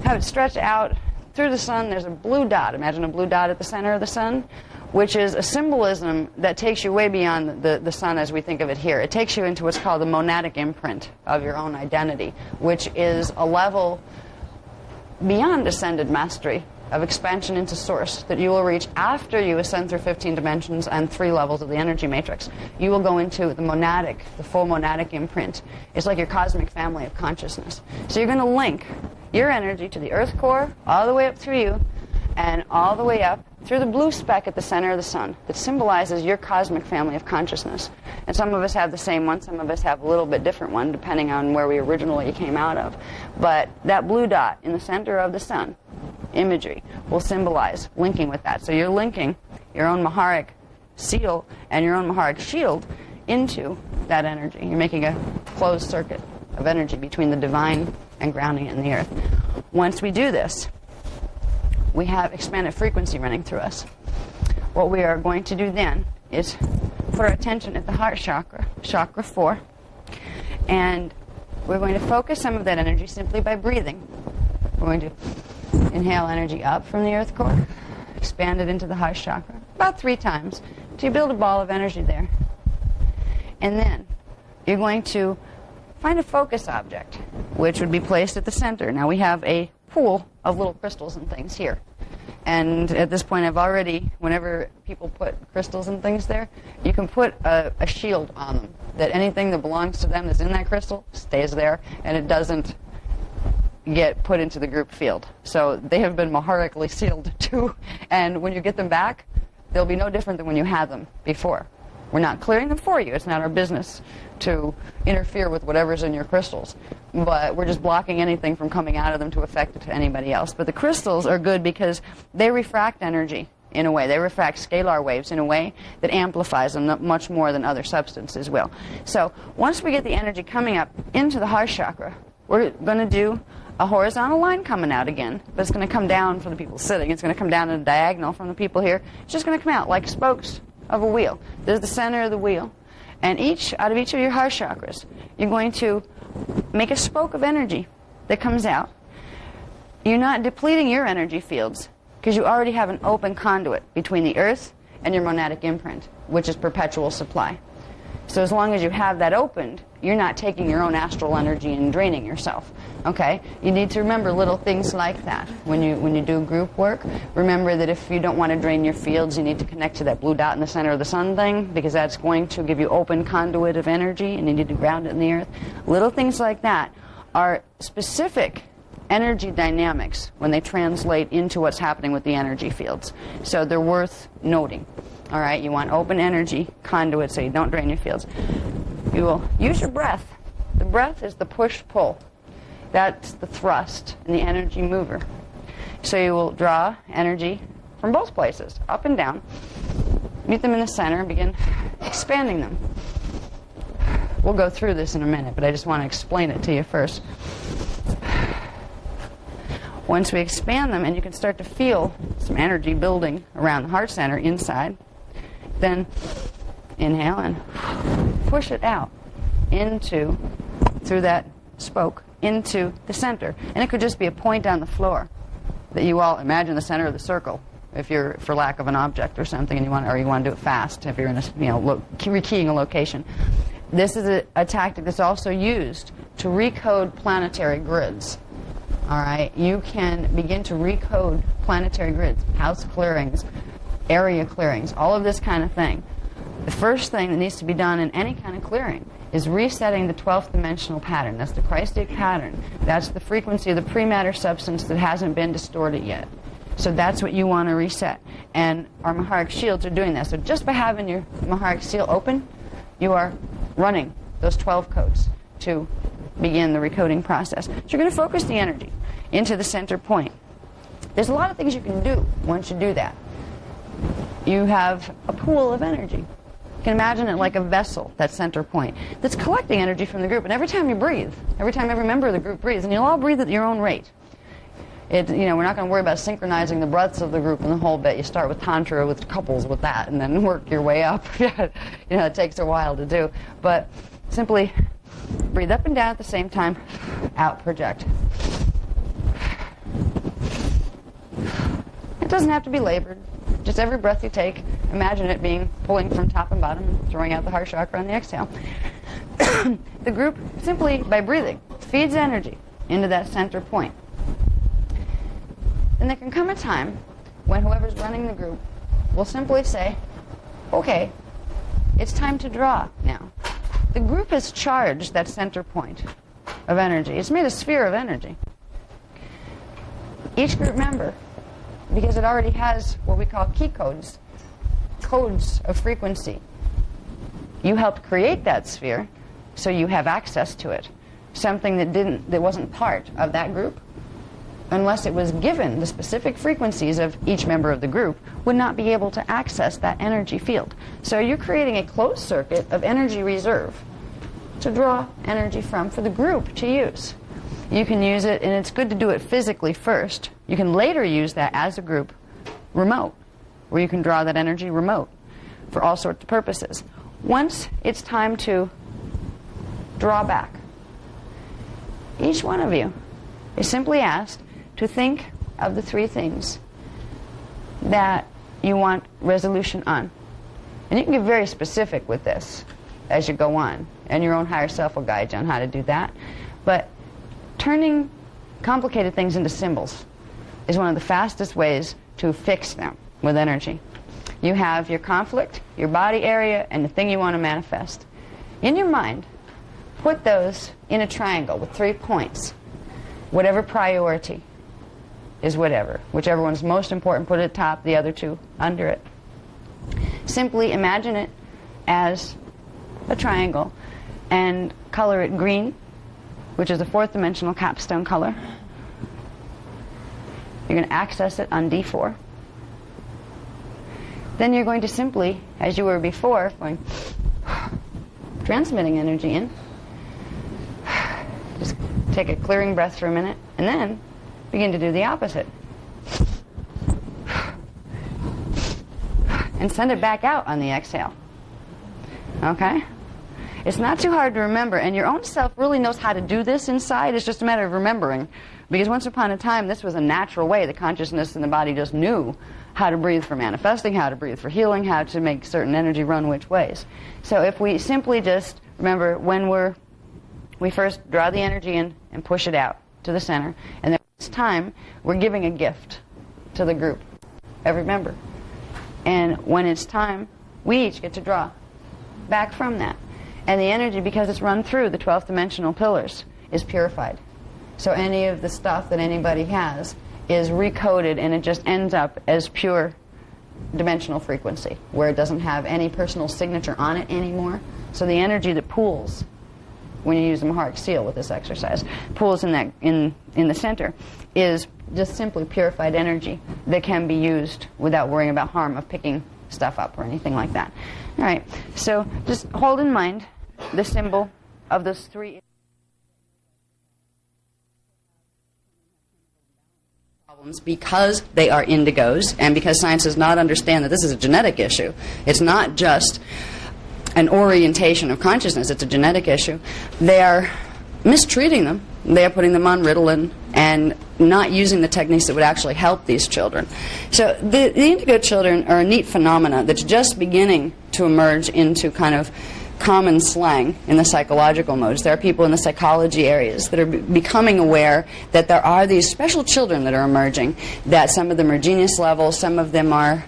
Speaker 1: Have it stretch out through the sun. There's a blue dot. Imagine a blue dot at the center of the sun, which is a symbolism that takes you way beyond the sun as we think of it here. It takes you into what's called the monadic imprint of your own identity, which is a level beyond ascended mastery of expansion into source that you will reach after you ascend through 15 dimensions and 3 levels of the energy matrix. You will go into the monadic, the full monadic imprint. It's like your cosmic family of consciousness. So you're going to link your energy to the earth core all the way up through you and all the way up through the blue speck at the center of the sun that symbolizes your cosmic family of consciousness. And some of us have the same one, some of us have a little bit different one, depending on where we originally came out of. But that blue dot in the center of the sun imagery will symbolize linking with that. So you're linking your own Maharic seal and your own Maharic shield into that energy. You're making a closed circuit of energy between the divine and grounding it in the earth. Once we do this, we have expanded frequency running through us. What we are going to do then is put our attention at the heart chakra, chakra 4, and we're going to focus some of that energy simply by breathing. We're going to inhale energy up from the earth core, expand it into the heart chakra about 3 times till you build a ball of energy there. And then you're going to find a focus object, which would be placed at the center. Now we have a pool of little crystals and things here. And at this point, I've already, whenever people put crystals and things there, you can put a shield on them, that anything that belongs to them that's in that crystal stays there, and it doesn't get put into the group field. So they have been maharically sealed too, and when you get them back, they'll be no different than when you had them before. We're not clearing them for you. It's not our business to interfere with whatever's in your crystals. But we're just blocking anything from coming out of them to affect it to anybody else. But the crystals are good because they refract energy in a way. They refract scalar waves in a way that amplifies them much more than other substances will. So once we get the energy coming up into the heart chakra, we're going to do a horizontal line coming out again, but it's going to come down for the people sitting. It's going to come down in a diagonal from the people here. It's just going to come out like spokes of a wheel. There's the center of the wheel. And out of each of your heart chakras, you're going to make a spoke of energy that comes out. You're not depleting your energy fields because you already have an open conduit between the earth and your monadic imprint, which is perpetual supply. So as long as you have that opened, you're not taking your own astral energy and draining yourself. Okay? You need to remember little things like that. When you do group work, remember that if you don't want to drain your fields, you need to connect to that blue dot in the center of the sun thing, because that's going to give you open conduit of energy, and you need to ground it in the earth. Little things like that are specific energy dynamics when they translate into what's happening with the energy fields. So they're worth noting. All right, you want open energy conduit so you don't drain your fields. You will use your breath. The breath is the push-pull. That's the thrust and the energy mover. So you will draw energy from both places, up and down, meet them in the center, and begin expanding them. We'll go through this in a minute, but I just want to explain it to you first. Once we expand them, and you can start to feel some energy building around the heart center inside, then inhale and push it out through that spoke, into the center. And it could just be a point on the floor that you all imagine the center of the circle, if you're for lack of an object or something, and you want to do it fast, if you're in a, rekeying a location. This is a tactic that's also used to recode planetary grids. All right, you can begin to recode planetary grids, house clearings, area clearings, all of this kind of thing. The first thing that needs to be done in any kind of clearing is resetting the 12th dimensional pattern. That's the Christic pattern. That's the frequency of the pre-matter substance that hasn't been distorted yet. So that's what you want to reset. And our Maharic shields are doing that. So just by having your Maharic seal open, you are running those 12 codes to begin the recoding process. So you're going to focus the energy into the center point. There's a lot of things you can do once you do that. You have a pool of energy. You can imagine it like a vessel, that center point, that's collecting energy from the group. And every time you breathe, every time every member of the group breathes, and you'll all breathe at your own rate. We're not going to worry about synchronizing the breaths of the group and the whole bit. You start with tantra, with couples, with that, and then work your way up. It takes a while to do. But simply breathe up and down at the same time, out, project. It doesn't have to be labored. Just every breath you take, imagine it being pulling from top and bottom and throwing out the heart chakra on the exhale. The group, simply by breathing, feeds energy into that center point. And there can come a time when whoever's running the group will simply say, okay, it's time to draw now. The group has charged that center point of energy. It's made a sphere of energy. Each group member, because it already has what we call key codes, codes of frequency. You helped create that sphere, so you have access to it. Something that wasn't part of that group, unless it was given the specific frequencies of each member of the group, would not be able to access that energy field. So you're creating a closed circuit of energy reserve to draw energy from for the group to use. You can use it, and it's good to do it physically first. You can later use that as a group remote, where you can draw that energy remote for all sorts of purposes. Once it's time to draw back, each one of you is simply asked to think of the three things that you want resolution on. And you can get very specific with this as you go on, and your own higher self will guide you on how to do that. But turning complicated things into symbols is one of the fastest ways to fix them with energy. You have your conflict, your body area, and the thing you want to manifest. In your mind, put those in a triangle with 3 points. Whatever priority is whatever. Whichever one's most important, put it at the top, the other two under it. Simply imagine it as a triangle and color it green, which is the 4th dimensional capstone color. You're going to access it on D4. Then you're going to simply, as you were before, transmitting energy in. Just take a clearing breath for a minute, and then begin to do the opposite. And send it back out on the exhale. Okay? It's not too hard to remember, and your own self really knows how to do this inside. It's just a matter of remembering. Because once upon a time, this was a natural way. The consciousness and the body just knew how to breathe for manifesting, how to breathe for healing, how to make certain energy run which ways. So if we simply just remember when we first draw the energy in and push it out to the center, and then this time we're giving a gift to the group, every member. And when it's time, we each get to draw back from that. And the energy, because it's run through the 12th dimensional pillars, is purified. So any of the stuff that anybody has is recoded, and it just ends up as pure dimensional frequency, where it doesn't have any personal signature on it anymore. So the energy that pools when you use the Maharic seal with this exercise, pools in that in the center, is just simply purified energy that can be used without worrying about harm of picking stuff up or anything like that. All right, so just hold in mind the symbol of those three problems because they are indigos and because science does not understand that this is a genetic issue. It's not just an orientation of consciousness, it's a genetic issue. They are mistreating them. They are putting them on Ritalin and not using the techniques that would actually help these children. So the indigo children are a neat phenomena that's just beginning to emerge into kind of common slang in the psychological modes. There are people in the psychology areas that are becoming aware that there are these special children that are emerging, that some of them are genius level, some of them are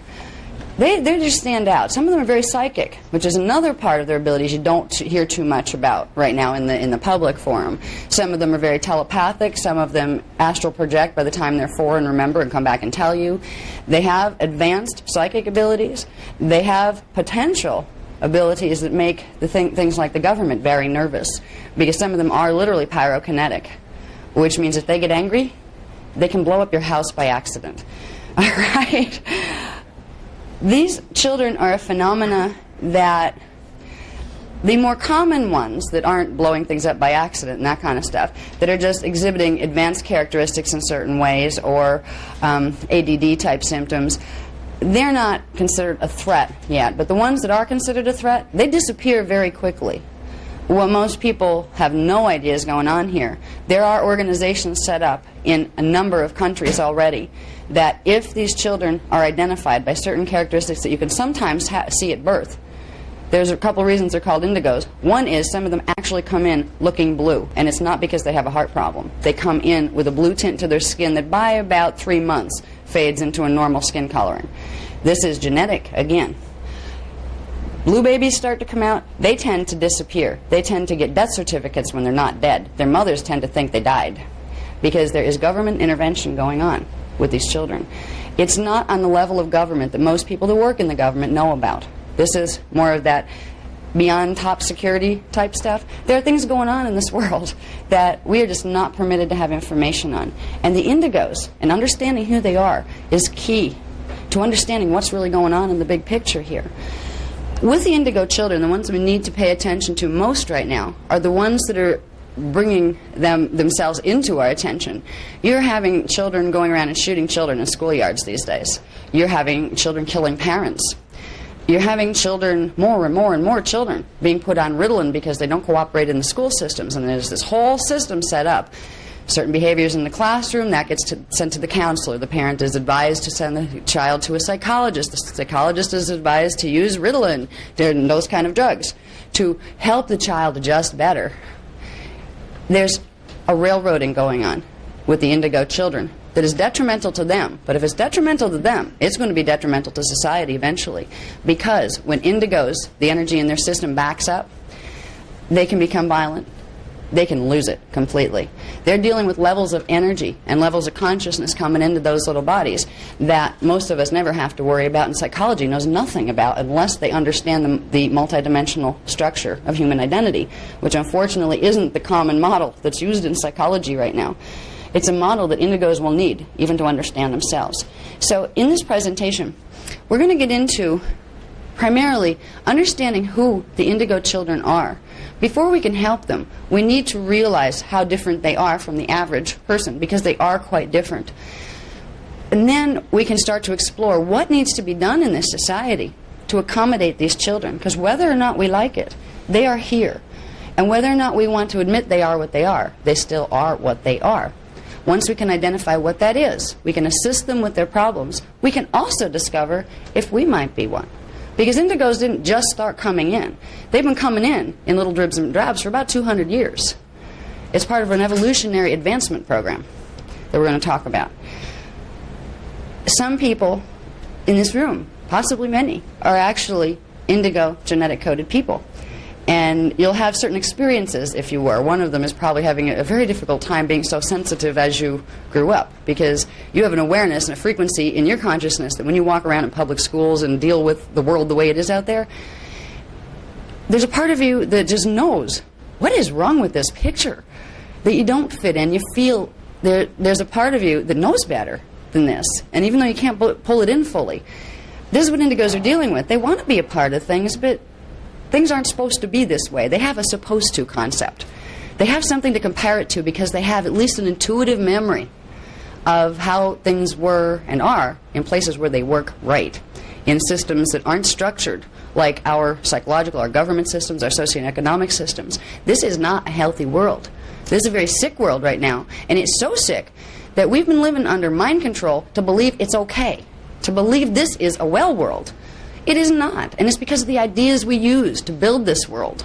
Speaker 1: they just stand out. Some of them are very psychic, which is another part of their abilities you don't hear too much about right now in the public forum. Some of them are very telepathic. Some of them astral project by the time they're 4 and remember and come back and tell you. They have advanced psychic abilities. They have potential abilities that make things like the government very nervous, because some of them are literally pyrokinetic, which means if they get angry, they can blow up your house by accident. All right? These children are a phenomena that the more common ones that aren't blowing things up by accident and that kind of stuff, that are just exhibiting advanced characteristics in certain ways or ADD type symptoms, they're not considered a threat yet. But the ones that are considered a threat, they disappear very quickly. What most people have no idea is going on here. There are organizations set up in a number of countries already that if these children are identified by certain characteristics that you can sometimes see at birth, there's a couple reasons they're called indigos. One is some of them actually come in looking blue, and it's not because they have a heart problem. They come in with a blue tint to their skin that by about 3 months fades into a normal skin coloring. This is genetic again. Blue babies start to come out, they tend to disappear. They tend to get death certificates when they're not dead. Their mothers tend to think they died because there is government intervention going on with these children. It's not on the level of government that most people that work in the government know about. This is more of that beyond top security type stuff. There are things going on in this world that we are just not permitted to have information on. And the indigos, and understanding who they are, is key to understanding what's really going on in the big picture here. With the indigo children, the ones we need to pay attention to most right now are the ones that are bringing themselves into our attention. You're having children going around and shooting children in schoolyards these days. You're having children killing parents. You're having children, more and more and more children, being put on Ritalin because they don't cooperate in the school systems. And there's this whole system set up. Certain behaviors in the classroom, that gets sent to the counselor. The parent is advised to send the child to a psychologist. The psychologist is advised to use Ritalin and those kind of drugs to help the child adjust better. There's a railroading going on with the indigo children that is detrimental to them. But if it's detrimental to them, it's going to be detrimental to society eventually. Because when indigos, the energy in their system backs up, they can become violent. They can lose it completely. They're dealing with levels of energy and levels of consciousness coming into those little bodies that most of us never have to worry about, and psychology knows nothing about unless they understand the multidimensional structure of human identity, which unfortunately isn't the common model that's used in psychology right now. It's a model that indigos will need even to understand themselves. So in this presentation, we're going to get into primarily understanding who the indigo children are. Before we can help them, we need to realize how different they are from the average person, because they are quite different. And then we can start to explore what needs to be done in this society to accommodate these children, because whether or not we like it, they are here. And whether or not we want to admit they are what they are, they still are what they are. Once we can identify what that is, we can assist them with their problems. We can also discover if we might be one. Because indigos didn't just start coming in. They've been coming in little dribs and drabs for about 200 years. It's part of an evolutionary advancement program that we're going to talk about. Some people in this room, possibly many, are actually indigo genetic coded people. And you'll have certain experiences if you were. One of them is probably having a very difficult time being so sensitive as you grew up, because you have an awareness and a frequency in your consciousness that when you walk around in public schools and deal with the world the way it is out there, there's a part of you that just knows what is wrong with this picture? That you don't fit in. You feel there's a part of you that knows better than this. And even though you can't pull it in fully, this is what indigos are dealing with. They want to be a part of things, but things aren't supposed to be this way. They have a supposed to concept. They have something to compare it to because they have at least an intuitive memory of how things were and are in places where they work right, in systems that aren't structured like our psychological, our government systems, our socioeconomic systems. This is not a healthy world. This is a very sick world right now, and it's so sick that we've been living under mind control to believe it's okay, to believe this is a well world. It is not, and it's because of the ideas we use to build this world.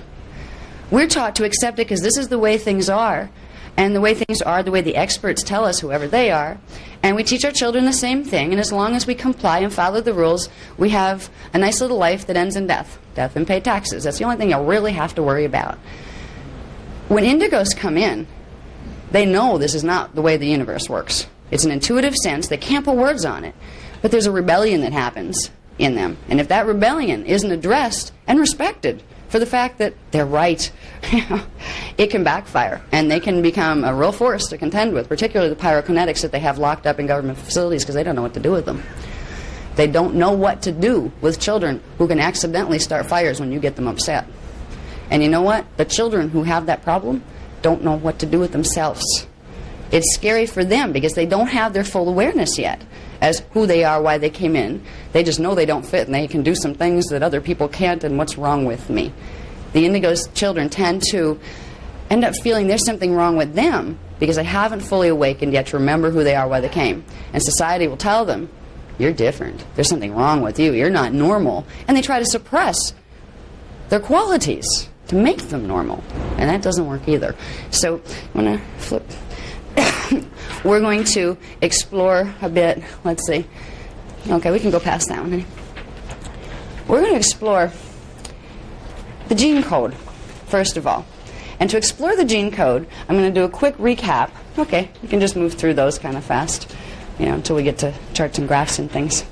Speaker 1: We're taught to accept it because this is the way things are, and the way things are, the way the experts tell us, whoever they are, and we teach our children the same thing, and as long as we comply and follow the rules, we have a nice little life that ends in death. Death and pay taxes. That's the only thing you really have to worry about. When indigos come in, they know this is not the way the universe works. It's an intuitive sense. They can't put words on it. But there's a rebellion that happens in them. And if that rebellion isn't addressed and respected for the fact that they're right, it can backfire. And they can become a real force to contend with, particularly the pyrokinetics that they have locked up in government facilities because they don't know what to do with them. They don't know what to do with children who can accidentally start fires when you get them upset. And you know what? The children who have that problem don't know what to do with themselves. It's scary for them because they don't have their full awareness yet as who they are, why they came in. They just know they don't fit and they can do some things that other people can't, and what's wrong with me? The indigo's children tend to end up feeling there's something wrong with them because they haven't fully awakened yet to remember who they are, why they came. And society will tell them, you're different. There's something wrong with you. You're not normal. And they try to suppress their qualities to make them normal. And that doesn't work either. So I'm going to flip. We're going to explore a bit. Let's see. Okay, we can go past that one. We're going to explore the gene code, first of all. And to explore the gene code, I'm going to do a quick recap. Okay, you can just move through those kind of fast, until we get to charts and graphs and things.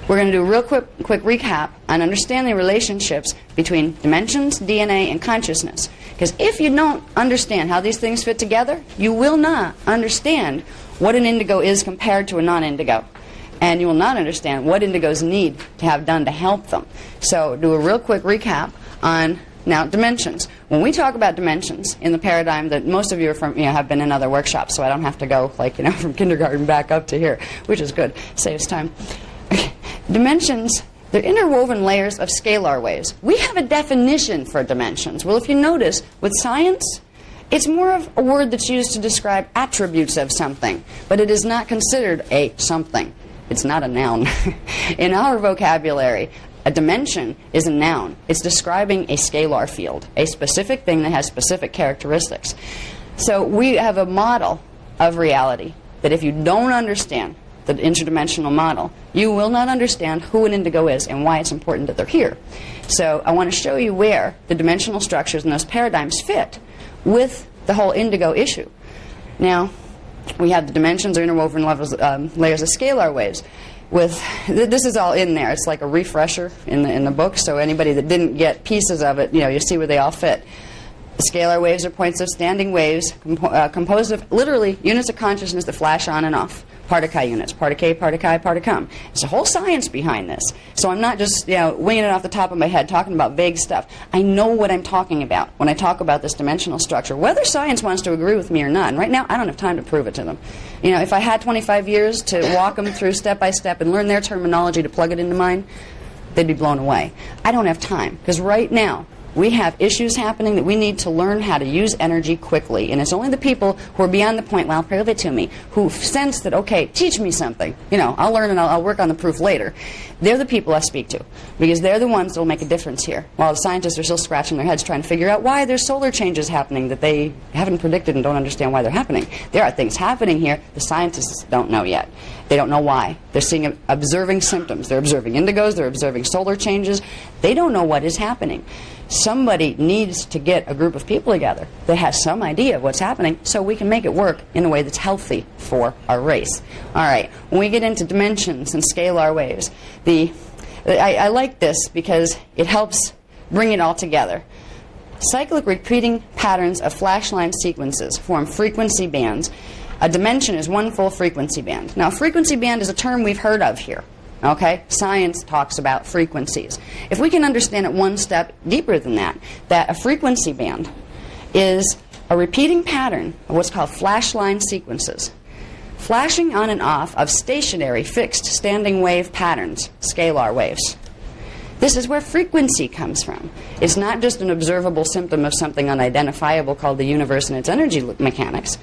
Speaker 1: We're going to do a real quick recap on understanding relationships between dimensions, DNA, and consciousness. Because if you don't understand how these things fit together, you will not understand what an indigo is compared to a non-indigo. And you will not understand what indigos need to have done to help them. So do a real quick recap on, now, dimensions. When we talk about dimensions in the paradigm that most of you are from, have been in other workshops, so I don't have to go from kindergarten back up to here, which is good, saves time. Dimensions, they're interwoven layers of scalar waves. We have a definition for dimensions. Well, if you notice, with science, it's more of a word that's used to describe attributes of something, but it is not considered a something. It's not a noun. In our vocabulary, a dimension is a noun. It's describing a scalar field, a specific thing that has specific characteristics. So we have a model of reality that if you don't understand the interdimensional model, you will not understand who an indigo is and why it's important that they're here. So I want to show you where the dimensional structures and those paradigms fit with the whole indigo issue. Now, we have the dimensions or interwoven layers of scalar waves. This is all in there. It's like a refresher in the book, so anybody that didn't get pieces of it, you see where they all fit. The scalar waves are points of standing waves composed of literally units of consciousness that flash on and off. Particle units, particle, particle, particum. There's a whole science behind this. So I'm not just winging it off the top of my head, talking about vague stuff. I know what I'm talking about when I talk about this dimensional structure, whether science wants to agree with me or not. And right now, I don't have time to prove it to them. If I had 25 years to walk them through step by step and learn their terminology to plug it into mine, they'd be blown away. I don't have time, because right now, we have issues happening that we need to learn how to use energy quickly. And it's only the people who are beyond the point, well, prove it to me, who sense that, okay, teach me something. I'll learn and I'll work on the proof later. They're the people I speak to, because they're the ones that will make a difference here. While the scientists are still scratching their heads trying to figure out why there's solar changes happening that they haven't predicted and don't understand why they're happening. There are things happening here the scientists don't know yet. They don't know why. They're observing symptoms. They're observing indigos. They're observing solar changes. They don't know what is happening. Somebody needs to get a group of people together that has some idea of what's happening so we can make it work in a way that's healthy for our race. All right, when we get into dimensions and scalar waves, I like this because it helps bring it all together. cyclic repeating patterns of flash line sequences form frequency bands. A dimension is one full frequency band. Now, frequency band is a term we've heard of here. Okay? Science talks about frequencies. If we can understand it one step deeper than that a frequency band is a repeating pattern of what's called flash line sequences. Flashing on and off of stationary, fixed, standing wave patterns, scalar waves. This is where frequency comes from. It's not just an observable symptom of something unidentifiable called the universe and its energy mechanics.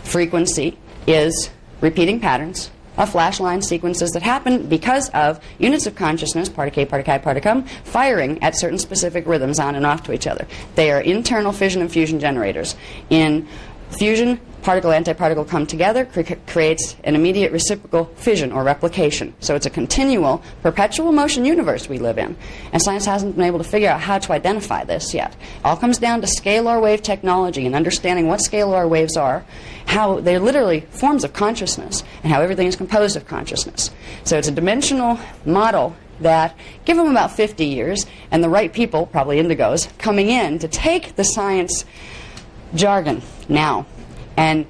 Speaker 1: Frequency is repeating patterns of flash line sequences that happen because of units of consciousness, part of K, part of Chi, part of Cum, firing at certain specific rhythms on and off to each other. They are internal fission and fusion generators. In fusion, particle-antiparticle come together, creates an immediate reciprocal fission or replication. So it's a continual, perpetual motion universe we live in. And science hasn't been able to figure out how to identify this yet. All comes down to scalar wave technology and understanding what scalar waves are, how they're literally forms of consciousness, and how everything is composed of consciousness. So it's a dimensional model that, give them about 50 years, and the right people, probably indigos, coming in to take the science jargon now and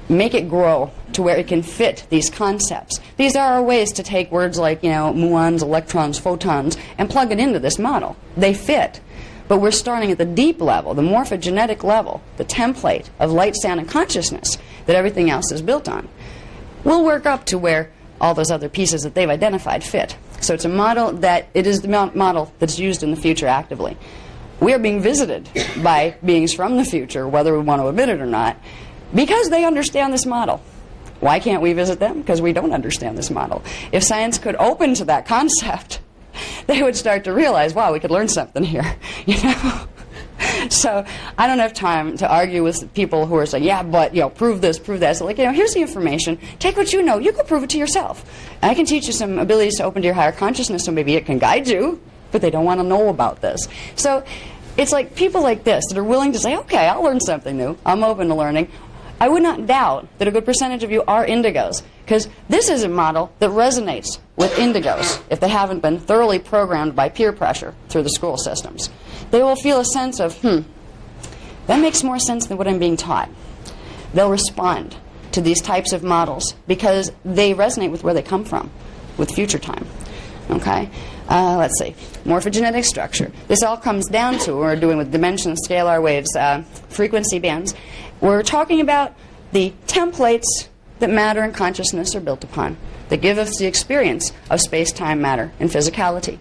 Speaker 1: make it grow to where it can fit these concepts. These are our ways to take words like, muons, electrons, photons, and plug it into this model. They fit. But we're starting at the deep level, the morphogenetic level, the template of light, sound, and consciousness that everything else is built on. We'll work up to where all those other pieces that they've identified fit. So it's a model that, it is the model that's used in the future actively. We are being visited by beings from the future, whether we want to admit it or not, because they understand this model. Why can't we visit them? Because we don't understand this model. If science could open to that concept, they would start to realize, wow, we could learn something here, So I don't have time to argue with people who are saying, yeah, but, prove this, prove that. So here's the information. Take what you know. You go prove it to yourself. And I can teach you some abilities to open to your higher consciousness, so maybe it can guide you, but they don't want to know about this. So it's like people like this that are willing to say, okay, I'll learn something new. I'm open to learning. I would not doubt that a good percentage of you are indigos, because this is a model that resonates with indigos if they haven't been thoroughly programmed by peer pressure through the school systems. They will feel a sense of, that makes more sense than what I'm being taught. They'll respond to these types of models because they resonate with where they come from, with future time. Okay? Let's see. Morphogenetic structure. This all comes down to what we're doing with dimensions, scalar waves, frequency bands. We're talking about the templates that matter and consciousness are built upon, that give us the experience of space-time, matter, and physicality.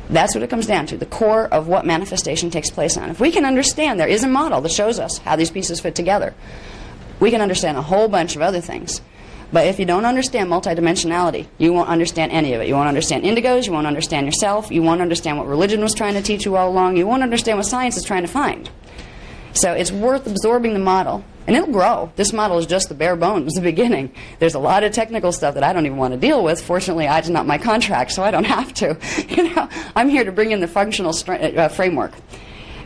Speaker 1: That's what it comes down to, the core of what manifestation takes place on. If we can understand there is a model that shows us how these pieces fit together, we can understand a whole bunch of other things. But if you don't understand multidimensionality, you won't understand any of it. You won't understand indigos, you won't understand yourself, you won't understand what religion was trying to teach you all along, you won't understand what science is trying to find. So it's worth absorbing the model, and it'll grow. This model is just the bare bones, the beginning. There's a lot of technical stuff that I don't even want to deal with. Fortunately, it's not my contract, so I don't have to. I'm here to bring in the functional framework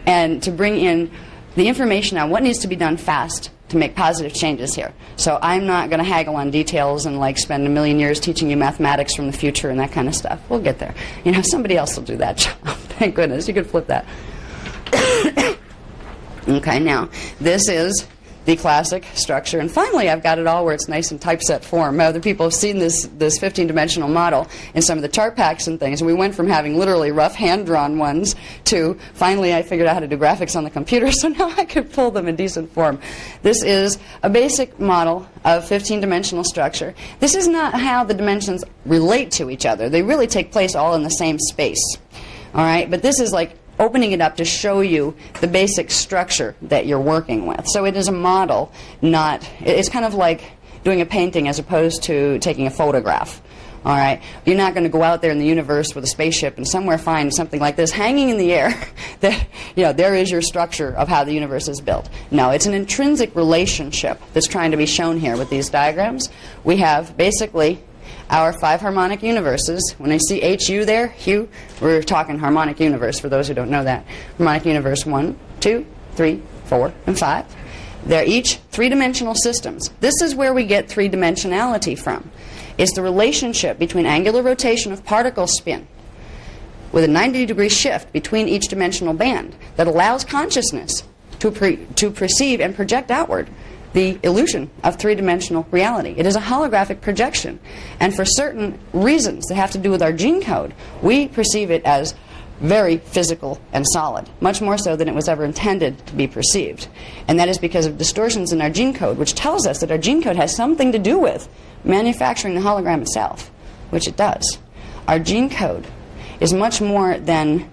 Speaker 1: and to bring in the information on what needs to be done fast to make positive changes here. So I'm not going to haggle on details and spend a million years teaching you mathematics from the future and that kind of stuff. We'll get there. Somebody else will do that job. Thank goodness. You could flip that. Okay, now, this is the classic structure. And finally, I've got it all where it's nice in typeset form. Other people have seen this 15-dimensional model in some of the chart packs and things. And we went from having literally rough hand-drawn ones to finally I figured out how to do graphics on the computer, so now I could pull them in decent form. This is a basic model of 15-dimensional structure. This is not how the dimensions relate to each other. They really take place all in the same space. All right? But this is opening it up to show you the basic structure that you're working with. So it is a model, it's kind of like doing a painting as opposed to taking a photograph. All right? You're not going to go out there in the universe with a spaceship and somewhere find something like this hanging in the air that, there is your structure of how the universe is built. No, it's an intrinsic relationship that's trying to be shown here with these diagrams. We have basically our 5 harmonic universes. When I see HU there, Hugh, we're talking harmonic universe for those who don't know that. Harmonic universe 1, 2, 3, 4, and 5. They're each 3-dimensional systems. This is where we get 3-dimensionality from. It's the relationship between angular rotation of particle spin
Speaker 3: with a 90-degree shift between each dimensional band that allows consciousness to perceive and project outward the illusion of three-dimensional reality. It is a holographic projection. And for certain reasons that have to do with our gene code, we perceive it as very physical and solid, much more so than it was ever intended to be perceived. And that is because of distortions in our gene code, which tells us that our gene code has something to do with manufacturing the hologram itself, which it does. Our gene code is much more than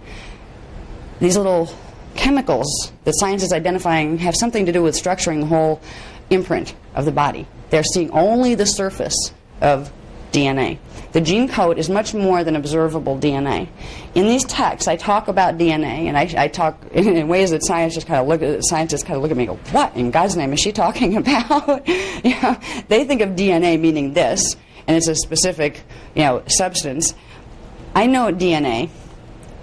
Speaker 3: these little chemicals that science is identifying have something to do with structuring the whole imprint of the body. They're seeing only the surface of DNA. The gene code is much more than observable DNA. In these texts, I talk about DNA, and I talk in ways that scientists kind of look at me and go, what in God's name is she talking about? They think of DNA meaning this, and it's a specific, substance. I know DNA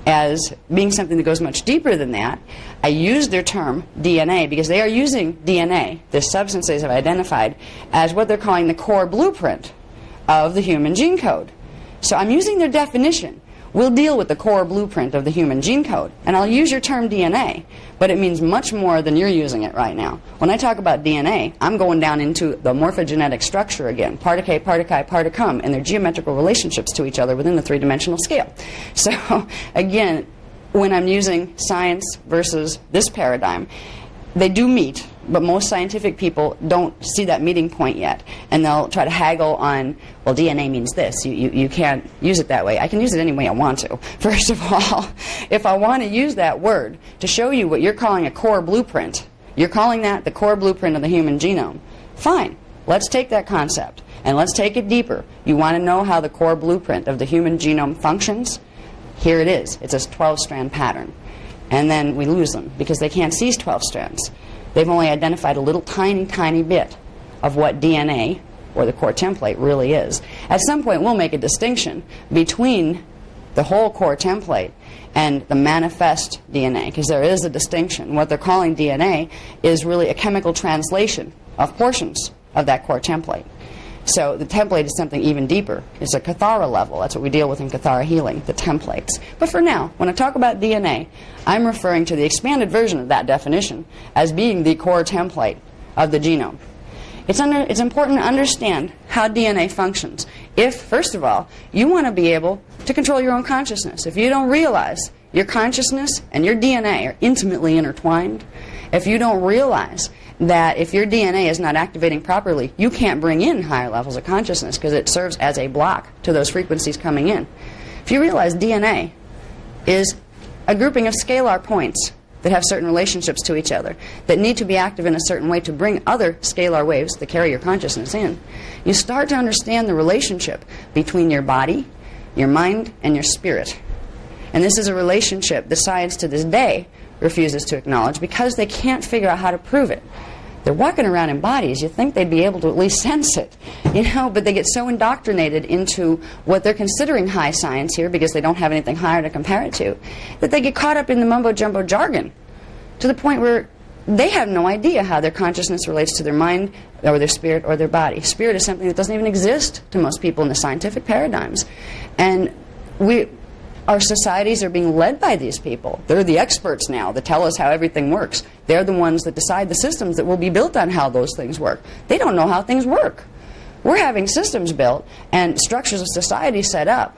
Speaker 3: as being something that goes much deeper than that. I use their term DNA because they are using DNA, this substance they have identified, as what they're calling the core blueprint of the human gene code. So I'm using their definition. We'll deal with the core blueprint of the human gene code, and I'll use your term DNA, but it means much more than you're using it right now. When I talk about DNA, I'm going down into the morphogenetic structure again, part of K, part of Chi, part of cum, and their geometrical relationships to each other within the three-dimensional scale. So, again, when I'm using science versus this paradigm, they do meet, but most scientific people don't see that meeting point yet. And they'll try to haggle on, well, DNA means this. You can't use it that way. I can use it any way I want to. First of all, if I want to use that word to show you what you're calling a core blueprint, you're calling that the core blueprint of the human genome. Fine. Let's take that concept and let's take it deeper. You want to know how the core blueprint of the human genome functions? Here it is. It's a 12-strand pattern. And then we lose them because they can't seize 12 strands. They've only identified a little tiny, tiny bit of what DNA, or the core template, really is. At some point, we'll make a distinction between the whole core template and the manifest DNA, because there is a distinction. What they're calling DNA is really a chemical translation of portions of that core template. So the template is something even deeper. It's a Cathara level. That's what we deal with in Cathara healing, the templates. But for now, when I talk about DNA, I'm referring to the expanded version of that definition as being the core template of the genome. It's important to understand how DNA functions. If, first of all, you want to be able to control your own consciousness. If you don't realize your consciousness and your DNA are intimately intertwined, if you don't realize that if your DNA is not activating properly, you can't bring in higher levels of consciousness because it serves as a block to those frequencies coming in. If you realize DNA is a grouping of scalar points that have certain relationships to each other that need to be active in a certain way to bring other scalar waves that carry your consciousness in, you start to understand the relationship between your body, your mind, and your spirit. And this is a relationship the science to this day refuses to acknowledge because they can't figure out how to prove it. They're walking around in bodies. You'd think they'd be able to at least sense it, but they get so indoctrinated into what they're considering high science here because they don't have anything higher to compare it to, that they get caught up in the mumbo-jumbo jargon to the point where they have no idea how their consciousness relates to their mind or their spirit or their body. Spirit is something that doesn't even exist to most people in the scientific paradigms. And our societies are being led by these people. They're the experts now that tell us how everything works. They're the ones that decide the systems that will be built on how those things work. They don't know how things work. We're having systems built and structures of society set up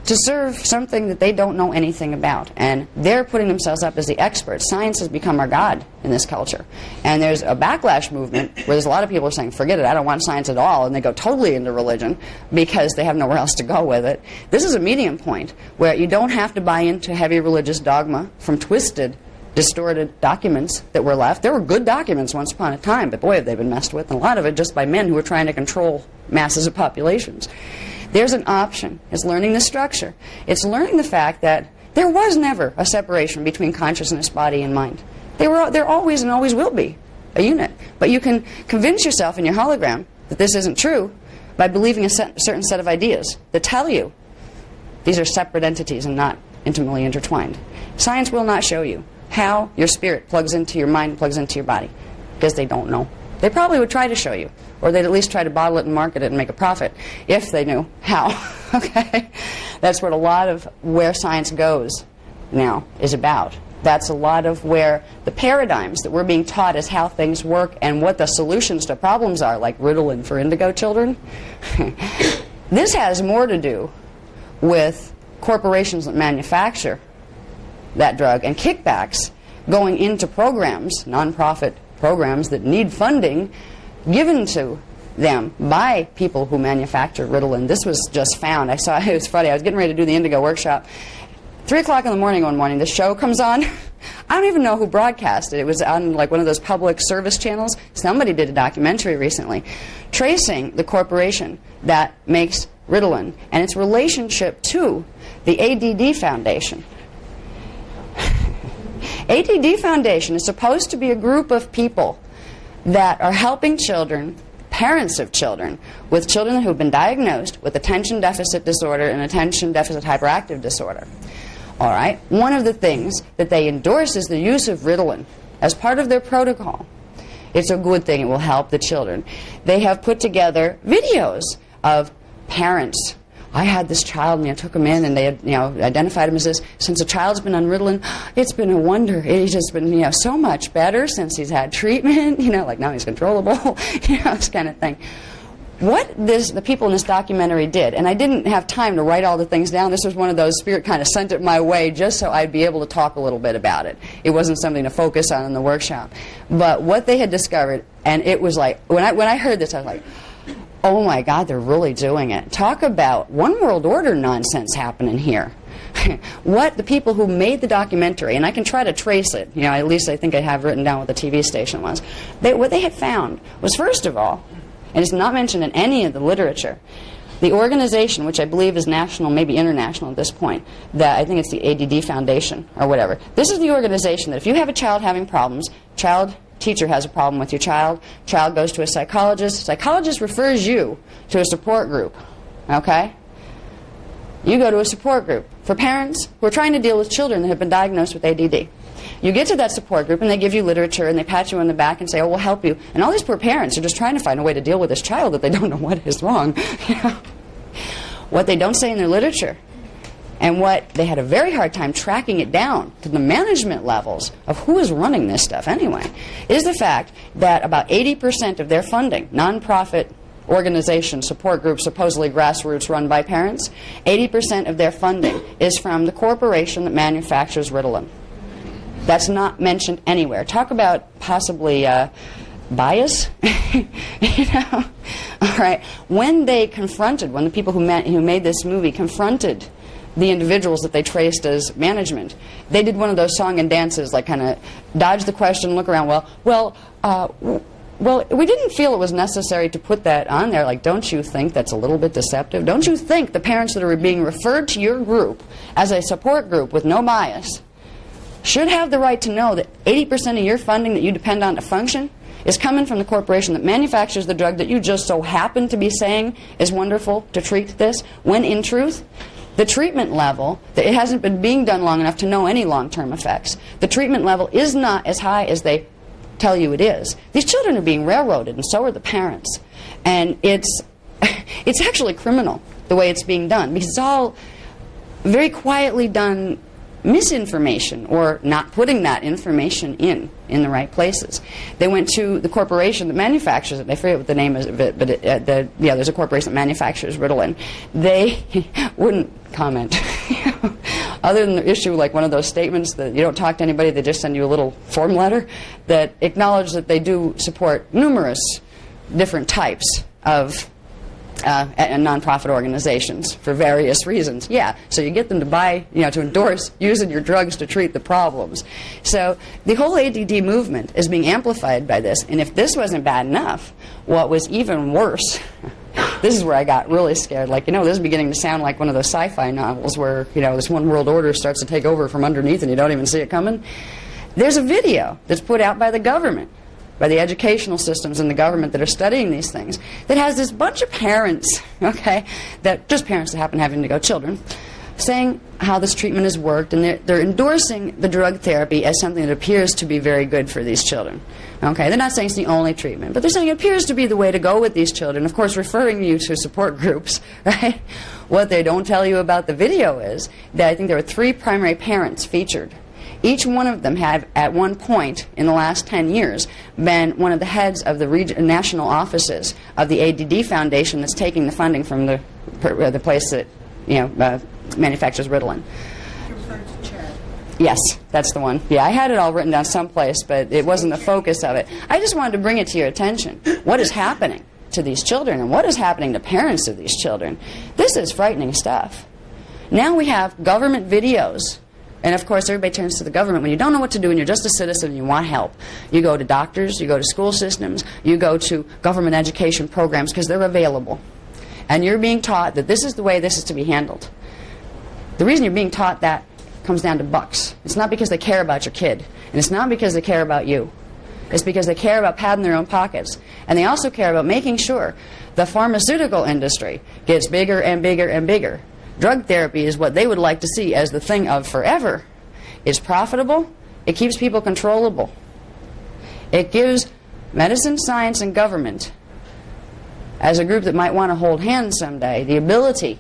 Speaker 3: to serve something that they don't know anything about. And they're putting themselves up as the experts. Science has become our god in this culture. And there's a backlash movement where there's a lot of people are saying, forget it, I don't want science at all. And they go totally into religion because they have nowhere else to go with it. This is a medium point where you don't have to buy into heavy religious dogma from twisted, distorted documents that were left. There were good documents once upon a time, but boy, have they been messed with. And a lot of it just by men who were trying to control masses of populations. There's an option. It's learning the structure. It's learning the fact that there was never a separation between consciousness, body, and mind. There always and always will be a unit. But you can convince yourself in your hologram that this isn't true by believing a certain set of ideas that tell you these are separate entities and not intimately intertwined. Science will not show you how your spirit plugs into your mind, plugs into your body, because they don't know. They probably would try to show you, or they'd at least try to bottle it and market it and make a profit, if they knew how. Okay? That's what a lot of where science goes now is about. That's a lot of where the paradigms that we're being taught as how things work and what the solutions to problems are, like Ritalin for indigo children. This has more to do with corporations that manufacture that drug and kickbacks going into programs, nonprofit programs that need funding given to them by people who manufacture Ritalin. This was just found. I saw it was funny. I was getting ready to do the indigo workshop. 3 o'clock in the morning one morning, the show comes on. I don't even know who broadcast it. It was on like one of those public service channels. Somebody did a documentary recently tracing the corporation that makes Ritalin and its relationship to the ADD Foundation. ADD Foundation is supposed to be a group of people that are helping children, parents of children, with children who have been diagnosed with attention deficit disorder and attention deficit hyperactive disorder. All right? One of the things that they endorse is the use of Ritalin as part of their protocol. It's a good thing. It will help the children. They have put together videos of parents. I had this child, and I took him in, and they had, identified him as this. Since the child's been on Ritalin, it's been a wonder. He's just been, so much better since he's had treatment. Like now he's controllable. This kind of thing. What the people in this documentary did, and I didn't have time to write all the things down. This was one of those, Spirit kind of sent it my way just so I'd be able to talk a little bit about it. It wasn't something to focus on in the workshop. But what they had discovered, and it was like, when I heard this, I was like, oh my God, they're really doing it. Talk about one world order nonsense happening here. What the people who made the documentary, and I can try to trace it, at least I think I have written down what the TV station was. What they had found was, first of all, and it's not mentioned in any of the literature, the organization, which I believe is national, maybe international at this point, that I think it's the ADD Foundation or whatever. This is the organization that if you have a child having problems, teacher has a problem with your child goes to a psychologist refers you to a support group, okay? You go to a support group for parents who are trying to deal with children that have been diagnosed with ADD. You get to that support group and they give you literature and they pat you on the back and say, oh, we'll help you. And all these poor parents are just trying to find a way to deal with this child that they don't know what is wrong. What they don't say in their literature, and what they had a very hard time tracking it down to the management levels of who is running this stuff anyway, is the fact that about 80% of their funding, nonprofit organizations, support groups, supposedly grassroots run by parents, 80% of their funding is from the corporation that manufactures Ritalin. That's not mentioned anywhere. Talk about possibly bias. All right. When the people who made this movie confronted the individuals that they traced as management, they did one of those song and dances, like kind of dodge the question, look around. Well, we didn't feel it was necessary to put that on there. Like, don't you think that's a little bit deceptive? Don't you think the parents that are being referred to your group as a support group with no bias should have the right to know that 80% of your funding that you depend on to function is coming from the corporation that manufactures the drug that you just so happen to be saying is wonderful to treat this, when in truth, the treatment level, it hasn't been being done long enough to know any long-term effects. The treatment level is not as high as they tell you it is. These children are being railroaded, and so are the parents. And it's actually criminal, the way it's being done, because it's all very quietly done misinformation or not putting that information in the right places. They went to the corporation that manufactures it. I forget what the name is of it, but there's a corporation that manufactures Ritalin. They wouldn't comment. Other than the issue, like one of those statements that you don't talk to anybody, they just send you a little form letter that acknowledge that they do support numerous different types of nonprofit organizations for various reasons. Yeah, so you get them to buy, to endorse using your drugs to treat the problems. So the whole ADD movement is being amplified by this. And if this wasn't bad enough, what was even worse, this is where I got really scared. Like, this is beginning to sound like one of those sci-fi novels where, this one world order starts to take over from underneath and you don't even see it coming. There's a video that's put out by the government, by the educational systems in the government that are studying these things, that has this bunch of parents, that just parents that happen to have indigo children, saying how this treatment has worked, and they're endorsing the drug therapy as something that appears to be very good for these children. Okay, they're not saying it's the only treatment, but they're saying it appears to be the way to go with these children, of course referring you to support groups, right? What they don't tell you about the video is that I think there were 3 primary parents featured. Each one of them had, at one point in the last 10 years, been one of the heads of the national offices of the ADD Foundation that's taking the funding from the place that, manufactures Ritalin. Yes, that's the one. Yeah, I had it all written down someplace, but it wasn't the focus of it. I just wanted to bring it to your attention. What is happening to these children, and what is happening to parents of these children? This is frightening stuff. Now we have government videos. And of course, everybody turns to the government when you don't know what to do and you're just a citizen and you want help. You go to doctors, you go to school systems, you go to government education programs because they're available. And you're being taught that this is the way this is to be handled. The reason you're being taught that comes down to bucks. It's not because they care about your kid. And it's not because they care about you. It's because they care about padding their own pockets. And they also care about making sure the pharmaceutical industry gets bigger and bigger and bigger. Drug therapy is what they would like to see as the thing of forever. It's profitable. It keeps people controllable. It gives medicine, science, and government, as a group that might want to hold hands someday, the ability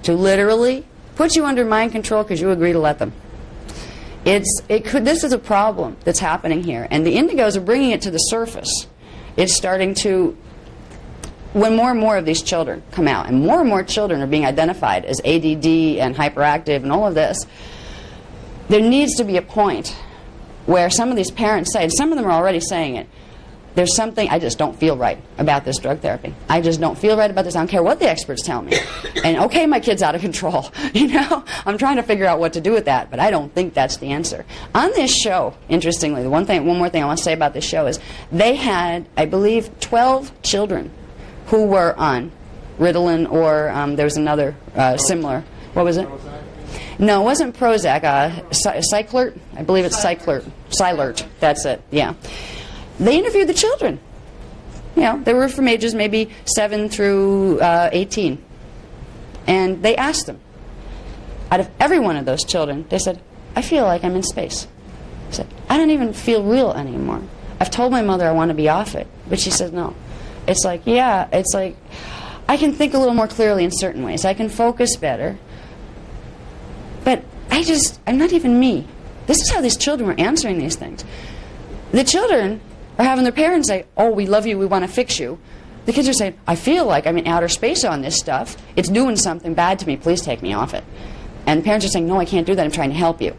Speaker 3: to literally put you under mind control because you agree to let them. This is a problem that's happening here, and the indigos are bringing it to the surface. It's starting to, when more and more of these children come out, and more children are being identified as ADD and hyperactive and all of this, there needs to be a point where some of these parents say, and some of them are already saying it, there's something, I just don't feel right about this drug therapy. I just don't feel right about this. I don't care what the experts tell me. And okay, my kid's out of control. I'm trying to figure out what to do with that, but I don't think that's the answer. On this show, interestingly, one more thing I want to say about this show is they had, I believe, 12 children who were on Ritalin, or there was another similar. What was it? No, it wasn't Prozac. Cyclert? I believe it's Cyclert. Cylert. That's it, yeah. They interviewed the children. They were from ages maybe 7 through 18. And they asked them, out of every one of those children, they said, I feel like I'm in space. I said, I don't even feel real anymore. I've told my mother I want to be off it. But she says, no. It's like, I can think a little more clearly in certain ways. I can focus better. But I'm not even me. This is how these children were answering these things. The children are having their parents say, oh, we love you, we want to fix you. The kids are saying, I feel like I'm in outer space on this stuff. It's doing something bad to me. Please take me off it. And the parents are saying, no, I can't do that. I'm trying to help you.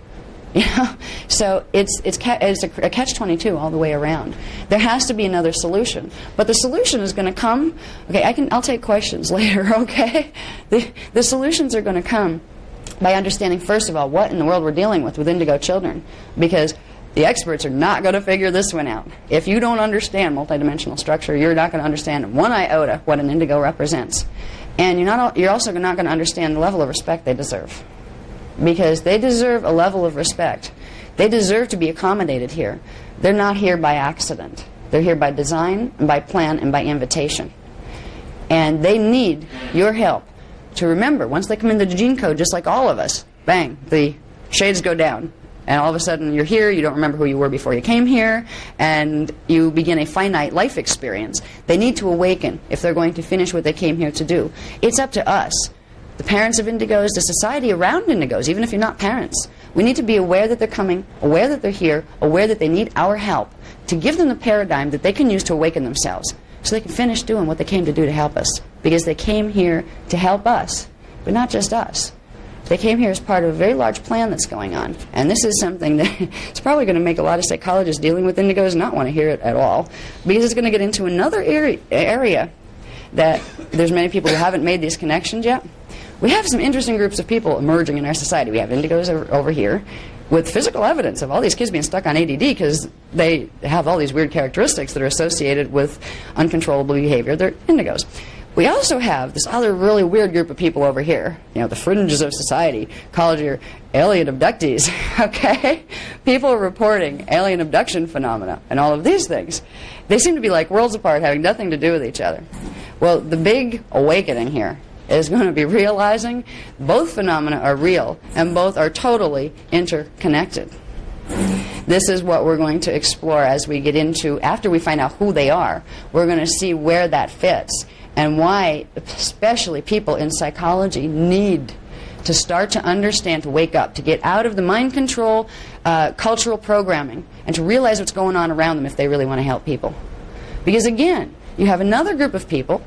Speaker 3: So it's a catch-22 all the way around. There has to be another solution. But the solution is going to come. Okay, I'll take questions later, okay? The solutions are going to come by understanding, first of all, what in the world we're dealing with indigo children. Because the experts are not going to figure this one out. If you don't understand multidimensional structure, you're not going to understand one iota what an indigo represents. And you're also not going to understand the level of respect they deserve. Because they deserve a level of respect. They deserve to be accommodated here. They're not here by accident. They're here by design, and by plan, and by invitation. And they need your help to remember, once they come into the gene code, just like all of us, bang, the shades go down. And all of a sudden you're here, you don't remember who you were before you came here, and you begin a finite life experience. They need to awaken if they're going to finish what they came here to do. It's up to us, the parents of indigos, the society around indigos, even if you're not parents. We need to be aware that they're coming, aware that they're here, aware that they need our help, to give them the paradigm that they can use to awaken themselves, so they can finish doing what they came to do to help us. Because they came here to help us, but not just us. They came here as part of a very large plan that's going on. And this is something that it's probably going to make a lot of psychologists dealing with indigos not want to hear it at all, because it's going to get into another area that there's many people who haven't made these connections yet. We have some interesting groups of people emerging in our society. We have indigos over here with physical evidence of all these kids being stuck on ADD because they have all these weird characteristics that are associated with uncontrollable behavior. They're indigos. We also have this other really weird group of people over here, the fringes of society, called your alien abductees, okay? People reporting alien abduction phenomena and all of these things. They seem to be like worlds apart, having nothing to do with each other. Well, the big awakening here is going to be realizing both phenomena are real and both are totally interconnected. This is what we're going to explore as we get into, after we find out who they are, we're going to see where that fits and why especially people in psychology need to start to understand, to wake up, to get out of the mind control cultural programming and to realize what's going on around them if they really want to help people. Because again, you have another group of people,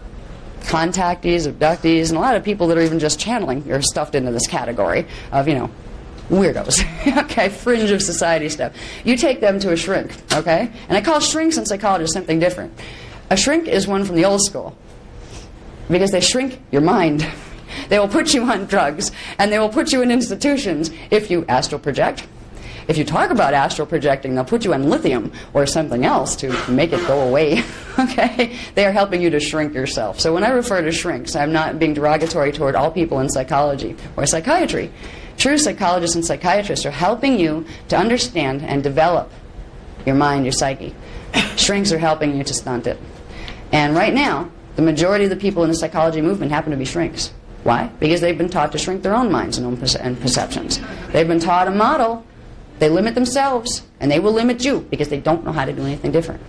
Speaker 3: contactees, abductees, and a lot of people that are even just channeling are stuffed into this category of, weirdos, okay, fringe of society stuff. You take them to a shrink, okay? And I call shrinks in psychology something different. A shrink is one from the old school because they shrink your mind. They will put you on drugs and they will put you in institutions if you astral project. If you talk about astral projecting, they'll put you on lithium or something else to make it go away. Okay? They are helping you to shrink yourself. So when I refer to shrinks, I'm not being derogatory toward all people in psychology or psychiatry. True psychologists and psychiatrists are helping you to understand and develop your mind, your psyche. Shrinks are helping you to stunt it. And right now, the majority of the people in the psychology movement happen to be shrinks. Why? Because they've been taught to shrink their own minds and perceptions. They've been taught a model. They limit themselves, and they will limit you because they don't know how to do anything different.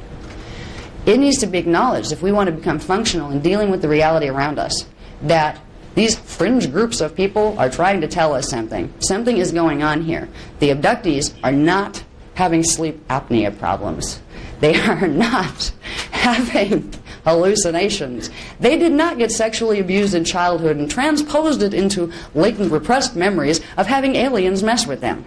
Speaker 3: It needs to be acknowledged, if we want to become functional in dealing with the reality around us, that these fringe groups of people are trying to tell us something. Something is going on here. The abductees are not having sleep apnea problems. They are not having hallucinations. They did not get sexually abused in childhood and transposed it into latent repressed memories of having aliens mess with them.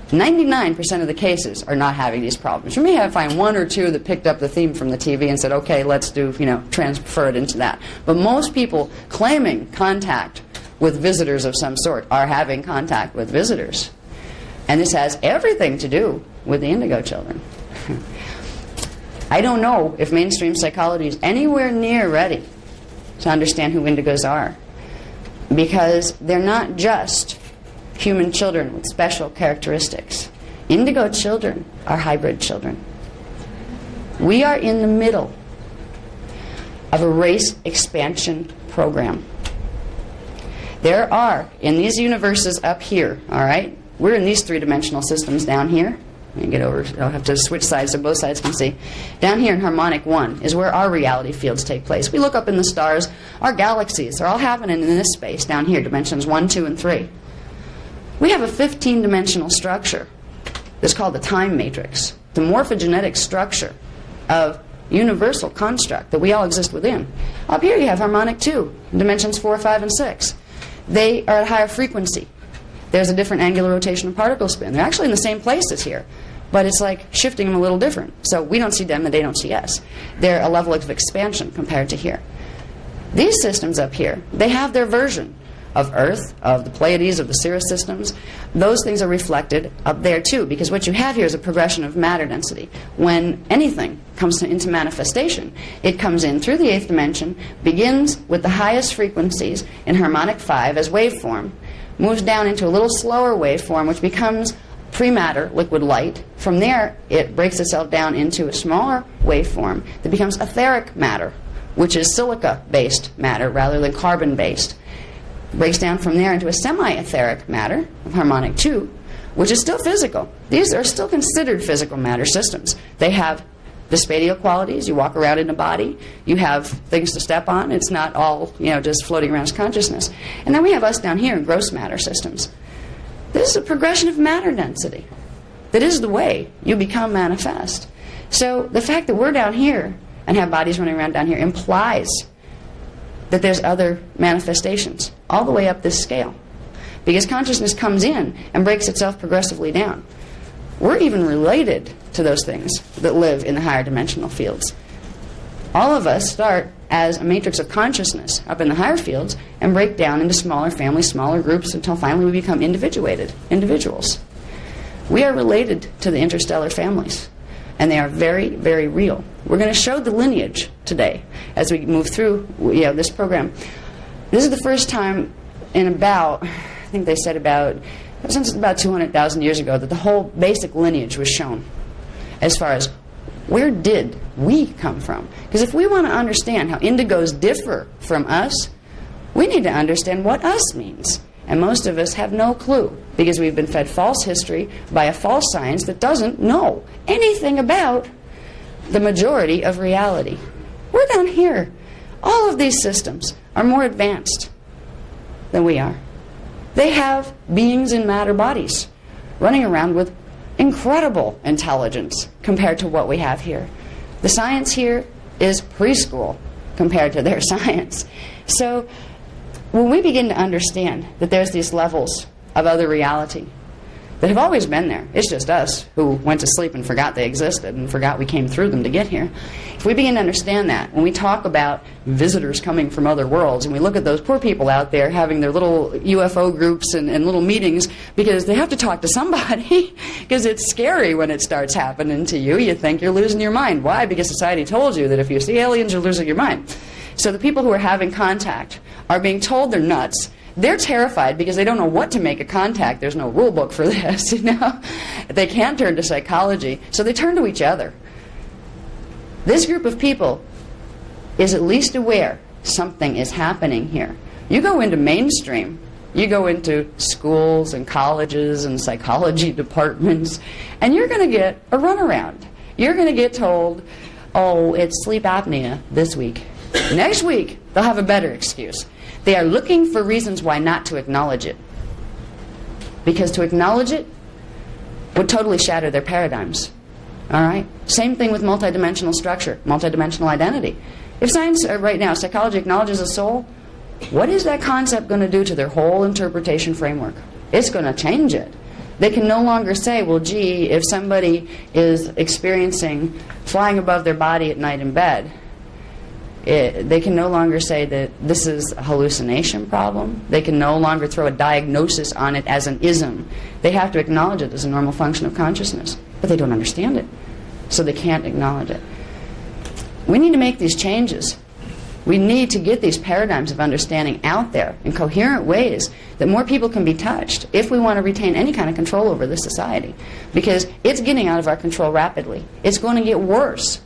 Speaker 3: 99% of the cases are not having these problems. You may find one or two that picked up the theme from the TV and said, okay, let's transfer it into that. But most people claiming contact with visitors of some sort are having contact with visitors. And this has everything to do with the indigo children. I don't know if mainstream psychology is anywhere near ready to understand who indigos are, because they're not just human children with special characteristics. Indigo children are hybrid children. We are in the middle of a race expansion program. There are, in these universes up here, all right, we're in these three-dimensional systems down here. Let me get over, I'll have to switch sides so both sides can see. Down here in harmonic 1 is where our reality fields take place. We look up in the stars, our galaxies, they're all happening in this space down here, dimensions 1, 2, and 3. We have a 15-dimensional structure that's called the time matrix, the morphogenetic structure of universal construct that we all exist within. Up here you have harmonic 2, dimensions 4, 5, and 6. They are at higher frequency. There's a different angular rotation of particle spin. They're actually in the same place as here, but it's like shifting them a little different. So we don't see them and they don't see us. They're a level of expansion compared to here. These systems up here, they have their version of Earth, of the Pleiades, of the Sirius systems. Those things are reflected up there too, because what you have here is a progression of matter density. When anything comes into manifestation, it comes in through the 8th dimension, begins with the highest frequencies in harmonic 5 as waveform, moves down into a little slower waveform, which becomes pre-matter, liquid light. From there, it breaks itself down into a smaller waveform that becomes etheric matter, which is silica-based matter rather than carbon-based. Breaks down from there into a semi-etheric matter of harmonic 2, which is still physical. These are still considered physical matter systems. They have the spatial qualities. You walk around in a body. You have things to step on. It's not all, just floating around as consciousness. And then we have us down here in gross matter systems. This is a progression of matter density. That is the way you become manifest. So the fact that we're down here and have bodies running around down here implies that there's other manifestations all the way up this scale. Because consciousness comes in and breaks itself progressively down. We're even related to those things that live in the higher dimensional fields. All of us start as a matrix of consciousness up in the higher fields and break down into smaller families, smaller groups, until finally we become individuated individuals. We are related to the interstellar families, and they are very, very real. We're going to show the lineage today as we move through this program. This is the first time in about, I think they said since about 200,000 years ago, that the whole basic lineage was shown as far as where did we come from. Because if we want to understand how indigos differ from us, We need to understand what us means. And most of us have no clue because we've been fed false history by a false science that doesn't know anything about the majority of reality. We're down here. All of these systems are more advanced than we are. They have beings in matter bodies running around with incredible intelligence compared to what we have here. The science here is preschool compared to their science. So when we begin to understand that there's these levels of other reality that have always been there, it's just us who went to sleep and forgot they existed and forgot we came through them to get here. If we begin to understand that, when we talk about visitors coming from other worlds, and we look at those poor people out there having their little UFO groups and little meetings because they have to talk to somebody because it's scary when it starts happening to you. You think you're losing your mind. Why? Because society told you that if you see aliens, you're losing your mind. So the people who are having contact are being told they're nuts. They're terrified because they don't know what to make of contact. There's no rule book for this, you know. They can't turn to psychology, so they turn to each other. This group of people is at least aware something is happening here. You go into mainstream, you go into schools and colleges and psychology departments, and you're going to get a runaround. You're going to get told, oh, it's sleep apnea this week. Next week, they'll have a better excuse. They are looking for reasons why not to acknowledge it. Because to acknowledge it would totally shatter their paradigms. All right? Same thing with multidimensional structure, multidimensional identity. If science, right now, psychology acknowledges a soul, what is that concept going to do to their whole interpretation framework? It's going to change it. They can no longer say, well, gee, if somebody is experiencing flying above their body at night in bed, they can no longer say that this is a hallucination problem. They can no longer throw a diagnosis on it as an ism. They have to acknowledge it as a normal function of consciousness. But they don't understand it, so they can't acknowledge it. We need to make these changes. We need to get these paradigms of understanding out there in coherent ways that more people can be touched if we want to retain any kind of control over this society. Because it's getting out of our control rapidly. It's going to get worse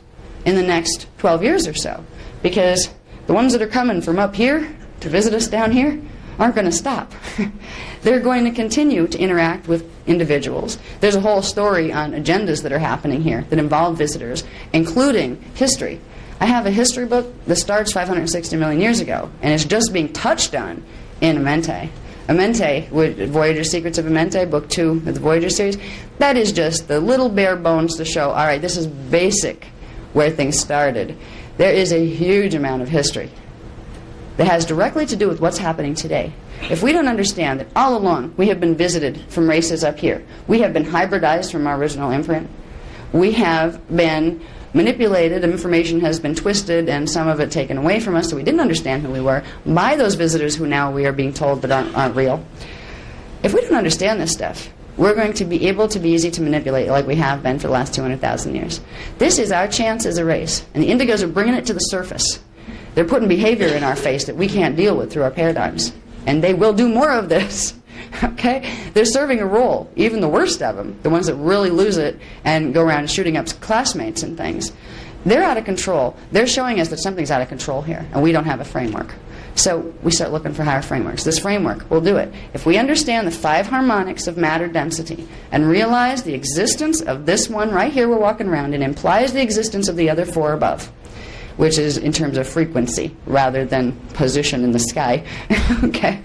Speaker 3: in the next 12 years or so. Because the ones that are coming from up here to visit us down here aren't going to stop. They're going to continue to interact with individuals. There's a whole story on agendas that are happening here that involve visitors, including history. I have a history book that starts 560 million years ago, and it's just being touched on in Amente. Amente, Voyager's Secrets of Amente, book 2 of the Voyager series, that is just the little bare bones to show, all right, this is basic where things started. There is a huge amount of history that has directly to do with what's happening today. If we don't understand that all along we have been visited from races up here, we have been hybridized from our original imprint, we have been manipulated, information has been twisted and some of it taken away from us so we didn't understand who we were by those visitors who now we are being told that aren't real. If we don't understand this stuff, we're going to be able to be easy to manipulate like we have been for the last 200,000 years. This is our chance as a race, and the indigos are bringing it to the surface. They're putting behavior in our face that we can't deal with through our paradigms, and they will do more of this. Okay? They're serving a role, even the worst of them, the ones that really lose it and go around shooting up classmates and things. They're out of control. They're showing us that something's out of control here, and we don't have a framework. So we start looking for higher frameworks. This framework will do it. If we understand the 5 harmonics of matter density and realize the existence of this one right here we're walking around and implies the existence of the other 4 above, which is in terms of frequency rather than position in the sky, okay,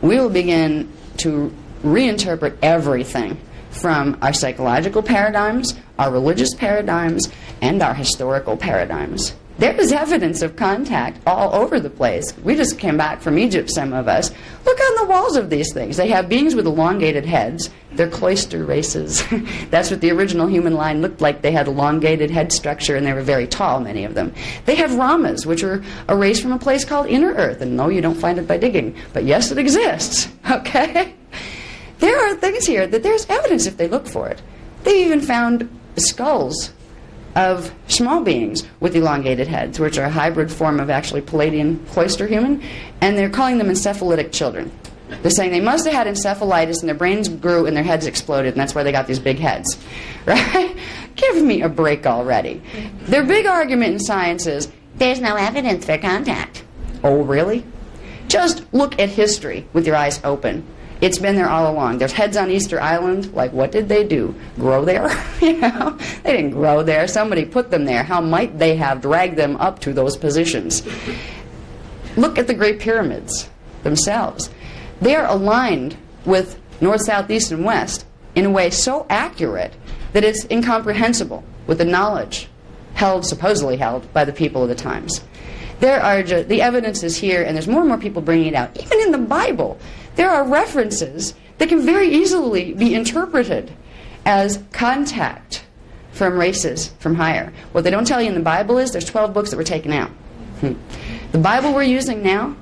Speaker 3: we will begin to reinterpret everything from our psychological paradigms, our religious paradigms, and our historical paradigms. There is evidence of contact all over the place. We just came back from Egypt, some of us. Look on the walls of these things. They have beings with elongated heads. They're cloister races. That's what the original human line looked like. They had elongated head structure, and they were very tall, many of them. They have Ramas, which are a race from a place called Inner Earth. And no, you don't find it by digging. But yes, it exists. Okay? There are things here that there's evidence if they look for it. They even found skulls of small beings with elongated heads, which are a hybrid form of actually Palladian cloister human, and they're calling them encephalitic children. They're saying they must have had encephalitis and their brains grew and their heads exploded, and that's why they got these big heads. Right? Give me a break already. Their big argument in science is, there's no evidence for contact. Oh, really? Just look at history with your eyes open. It's been there all along. There's heads on Easter Island. Like, what did they do? Grow there? You know, they didn't grow there. Somebody put them there. How might they have dragged them up to those positions? Look at the Great Pyramids themselves. They are aligned with north, south, east, and west in a way so accurate that it's incomprehensible with the knowledge supposedly held by the people of the times. The evidence is here, and there's more and more people bringing it out. Even in the Bible, there are references that can very easily be interpreted as contact from races from higher. What they don't tell you in the Bible is there's 12 books that were taken out. The Bible we're using now,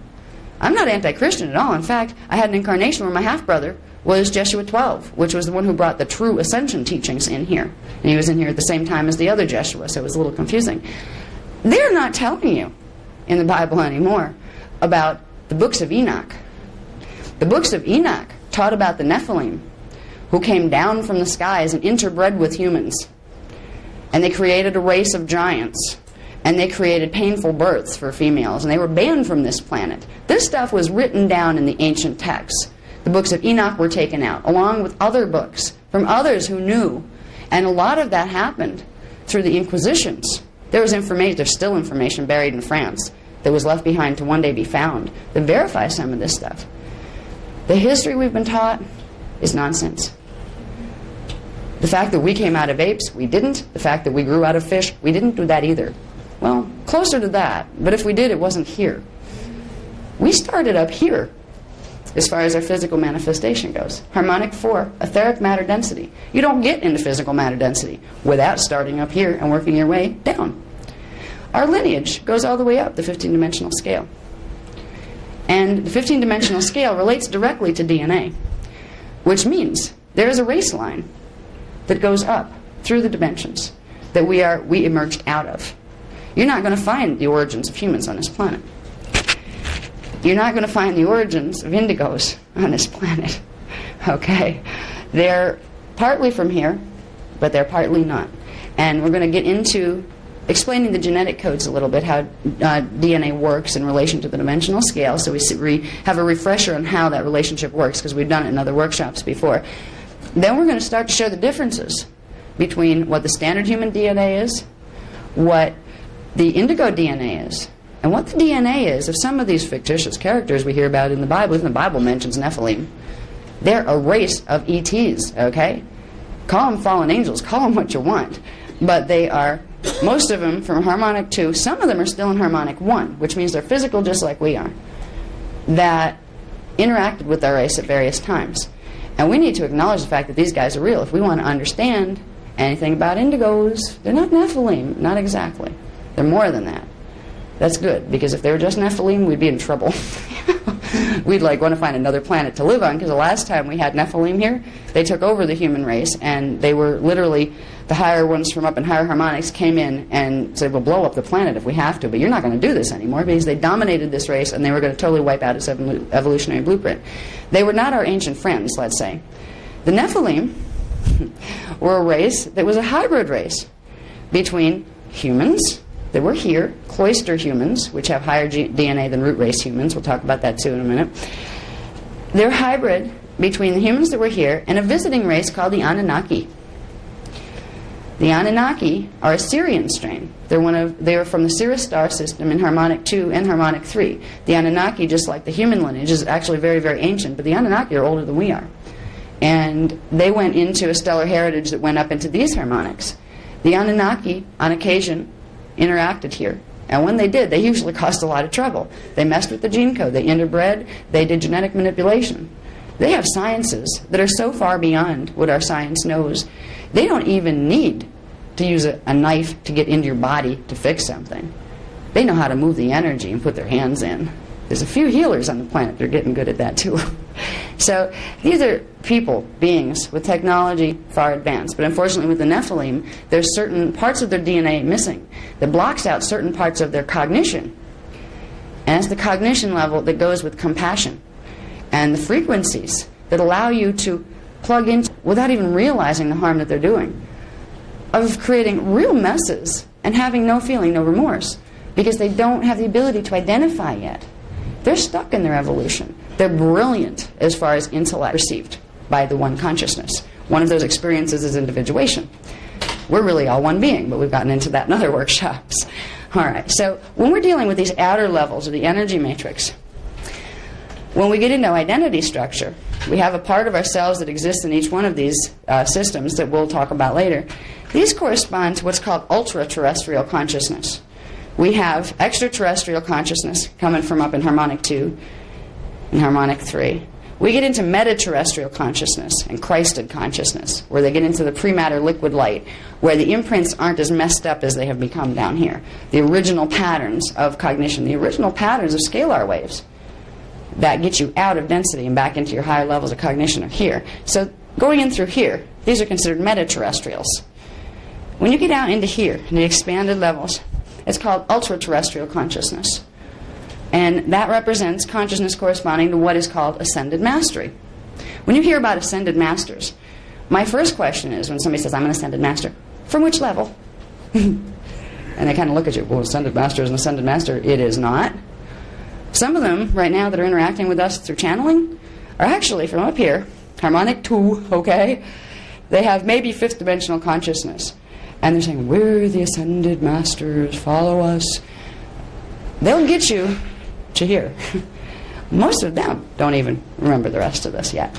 Speaker 3: I'm not anti-Christian at all. In fact, I had an incarnation where my half-brother was Jeshua 12, which was the one who brought the true ascension teachings in here. And he was in here at the same time as the other Jeshua, so it was a little confusing. They're not telling you in the Bible anymore about the books of Enoch. The books of Enoch taught about the Nephilim, who came down from the skies and interbred with humans. And they created a race of giants. And they created painful births for females. And they were banned from this planet. This stuff was written down in the ancient texts. The books of Enoch were taken out, along with other books from others who knew. And a lot of that happened through the Inquisitions. There's still information buried in France that was left behind to one day be found that verifies some of this stuff. The history we've been taught is nonsense. The fact that we came out of apes, we didn't. The fact that we grew out of fish, we didn't do that either. Well, closer to that, but if we did, it wasn't here. We started up here as far as our physical manifestation goes. Harmonic 4, etheric matter density. You don't get into physical matter density without starting up here and working your way down. Our lineage goes all the way up the 15-dimensional scale. And the 15-dimensional scale relates directly to DNA, which means there is a race line that goes up through the dimensions that we emerged out of. You're not going to find the origins of humans on this planet. You're not going to find the origins of indigos on this planet. Okay? They're partly from here, but they're partly not. And we're going to get into explaining the genetic codes a little bit, how DNA works in relation to the dimensional scale, so we have a refresher on how that relationship works, because we've done it in other workshops before. Then we're going to start to show the differences between what the standard human DNA is, what the indigo DNA is, and what the DNA is of some of these fictitious characters we hear about in the Bible. Even the Bible mentions Nephilim. They're a race of ETs, okay? Call them fallen angels, call them what you want. But they are, most of them from harmonic 2, some of them are still in harmonic 1, which means they're physical just like we are, that interacted with our race at various times. And we need to acknowledge the fact that these guys are real. If we want to understand anything about indigos, they're not Nephilim, not exactly. They're more than that. That's good, because if they were just Nephilim, we'd be in trouble. We'd want to find another planet to live on, because the last time we had Nephilim here, they took over the human race, and they were literally, the higher ones from up in higher harmonics came in and said, we'll blow up the planet if we have to, but you're not going to do this anymore, because they dominated this race, and they were going to totally wipe out its evolutionary blueprint. They were not our ancient friends, let's say. The Nephilim were a race that was a hybrid race between humans that were here, cloister humans, which have higher DNA than root race humans. We'll talk about that too in a minute. They're hybrid between the humans that were here and a visiting race called the Anunnaki. The Anunnaki are a Sirian strain. They are from the Sirius star system in harmonic 2 and harmonic 3. The Anunnaki, just like the human lineage, is actually very, very ancient, but the Anunnaki are older than we are. And they went into a stellar heritage that went up into these harmonics. The Anunnaki, on occasion, interacted here. And when they did, they usually caused a lot of trouble. They messed with the gene code. They interbred. They did genetic manipulation. They have sciences that are so far beyond what our science knows. They don't even need to use a knife to get into your body to fix something. They know how to move the energy and put their hands in. There's a few healers on the planet that are getting good at that too. So these are people, beings, with technology far advanced. But unfortunately with the Nephilim, there's certain parts of their DNA missing that blocks out certain parts of their cognition. And it's the cognition level that goes with compassion and the frequencies that allow you to plug in without even realizing the harm that they're doing, of creating real messes and having no feeling, no remorse, because they don't have the ability to identify yet They're stuck in their evolution. They're brilliant as far as intellect received by the one consciousness. One of those experiences is individuation. We're really all one being, but we've gotten into that in other workshops. All right, so when we're dealing with these outer levels of the energy matrix, when we get into identity structure, we have a part of ourselves that exists in each one of these systems that we'll talk about later. These correspond to what's called ultra-terrestrial consciousness. We have extraterrestrial consciousness coming from up in harmonic 2 and harmonic 3. We get into meta-terrestrial consciousness and Christed consciousness, where they get into the pre-matter liquid light, where the imprints aren't as messed up as they have become down here. The original patterns of cognition, the original patterns of scalar waves that get you out of density and back into your higher levels of cognition are here. So going in through here, these are considered meta-terrestrials. When you get out into here, in the expanded levels, it's called ultra-terrestrial consciousness. And that represents consciousness corresponding to what is called ascended mastery. When you hear about ascended masters, my first question is when somebody says, I'm an ascended master, from which level? And they kind of look at you, well, ascended master is an ascended master. It is not. Some of them, right now, that are interacting with us through channeling are actually from up here, harmonic 2, okay? They have maybe fifth dimensional consciousness. And they're saying, we're the ascended masters, follow us. They'll get you to here. Most of them don't even remember the rest of this yet.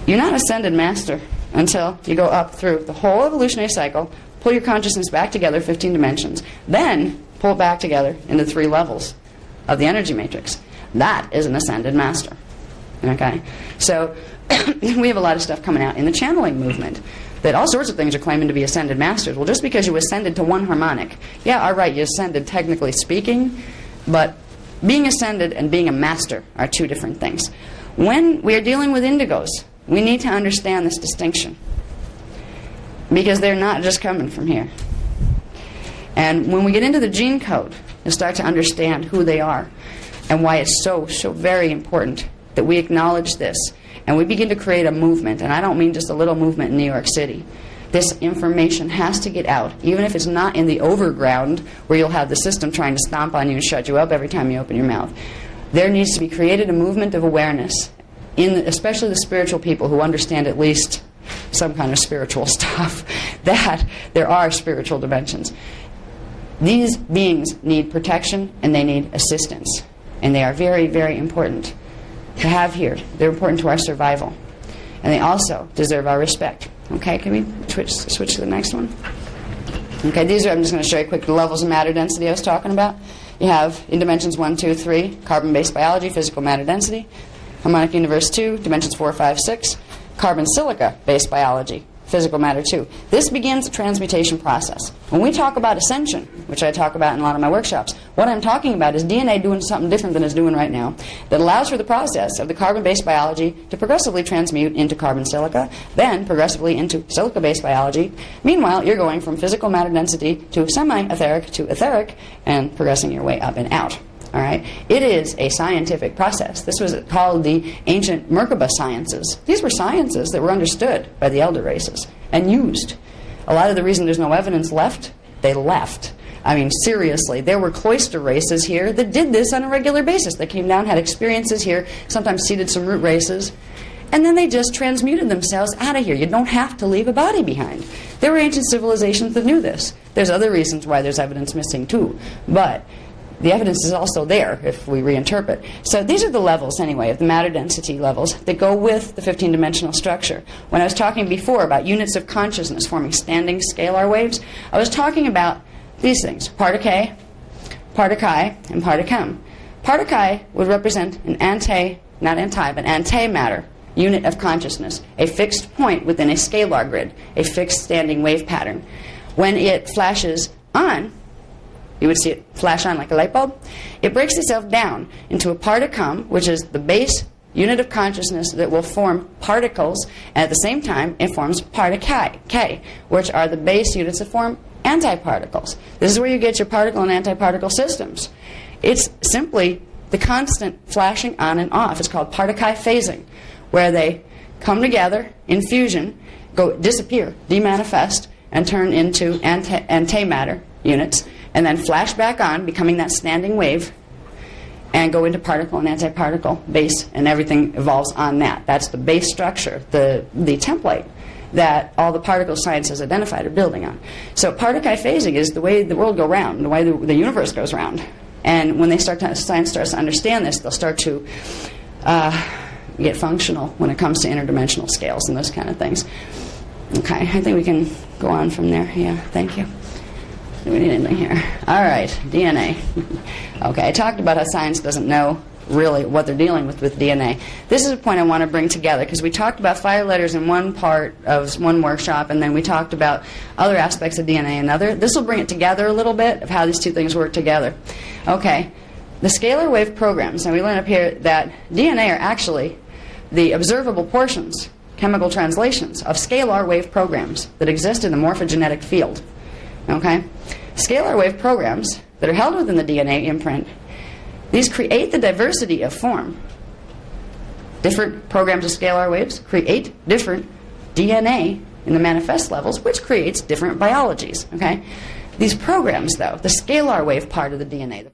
Speaker 3: You're not ascended master until you go up through the whole evolutionary cycle, pull your consciousness back together, 15 dimensions, then pull it back together into 3 levels of the energy matrix. That is an ascended master. Okay? So we have a lot of stuff coming out in the channeling movement that all sorts of things are claiming to be ascended masters. Well, just because you ascended to one harmonic, yeah, all right, you ascended technically speaking, but being ascended and being a master are 2 different things. When we are dealing with indigos, we need to understand this distinction because they're not just coming from here. And when we get into the gene code, you'll start to understand who they are and why it's so very important that we acknowledge this and we begin to create a movement. And I don't mean just a little movement in New York City. This information has to get out, even if it's not in the overground where you'll have the system trying to stomp on you and shut you up every time you open your mouth. There needs to be created a movement of awareness, especially the spiritual people who understand at least some kind of spiritual stuff, that there are spiritual dimensions. These beings need protection and they need assistance. And they are very, very important to have here. They're important to our survival. And they also deserve our respect. Okay, can we switch to the next one? Okay, these are, I'm just going to show you quick the levels of matter density I was talking about. You have in dimensions 1, 2, 3, carbon-based biology, physical matter density. Harmonic universe 2, dimensions 4, 5, 6, carbon silica-based biology, physical matter 2. This begins the transmutation process. When we talk about ascension, which I talk about in a lot of my workshops, what I'm talking about is DNA doing something different than it's doing right now that allows for the process of the carbon-based biology to progressively transmute into carbon silica, then progressively into silica-based biology. Meanwhile, you're going from physical matter density to semi-etheric to etheric and progressing your way up and out. All right? It is a scientific process. This was called the ancient Merkaba sciences. These were sciences that were understood by the elder races and used. A lot of the reason there's no evidence left, they left. I mean, seriously, there were cloister races here that did this on a regular basis. They came down, had experiences here, sometimes seeded some root races, and then they just transmuted themselves out of here. You don't have to leave a body behind. There were ancient civilizations that knew this. There's other reasons why there's evidence missing too, but the evidence is also there if we reinterpret. So these are the levels, anyway, of the matter density levels that go with the 15-dimensional structure. When I was talking before about units of consciousness forming standing scalar waves, I was talking about these things, particle, particle, and particum. Particle would represent an antimatter unit of consciousness, a fixed point within a scalar grid, a fixed standing wave pattern. When it flashes on, you would see it flash on like a light bulb. It breaks itself down into a particum, which is the base unit of consciousness that will form particles, and at the same time it forms particle, which are the base units that form antiparticles. This is where you get your particle and antiparticle systems. It's simply the constant flashing on and off. It's called particle phasing, where they come together in fusion, disappear, demanifest, and turn into antimatter units, and then flash back on, becoming that standing wave. and go into particle and antiparticle base, and everything evolves on that. That's the base structure, the template that all the particle sciences identified are building on. So particle phasing is the way the world goes round, the way the universe goes round. And when science starts to understand this, they'll start to get functional when it comes to interdimensional scales and those kind of things. Okay, I think we can go on from there. Yeah, thank you. Do we need anything here? All right, DNA. Okay, I talked about how science doesn't know really what they're dealing with DNA. This is a point I want to bring together because we talked about 5 letters in one part of one workshop, and then we talked about other aspects of DNA in another. This will bring it together a little bit of how these two things work together. Okay, the scalar wave programs, and we learn up here that DNA are actually the observable portions, chemical translations, of scalar wave programs that exist in the morphogenetic field. Okay? Scalar wave programs that are held within the DNA imprint, these create the diversity of form. Different programs of scalar waves create different DNA in the manifest levels, which creates different biologies. Okay? These programs, though, the scalar wave part of the DNA,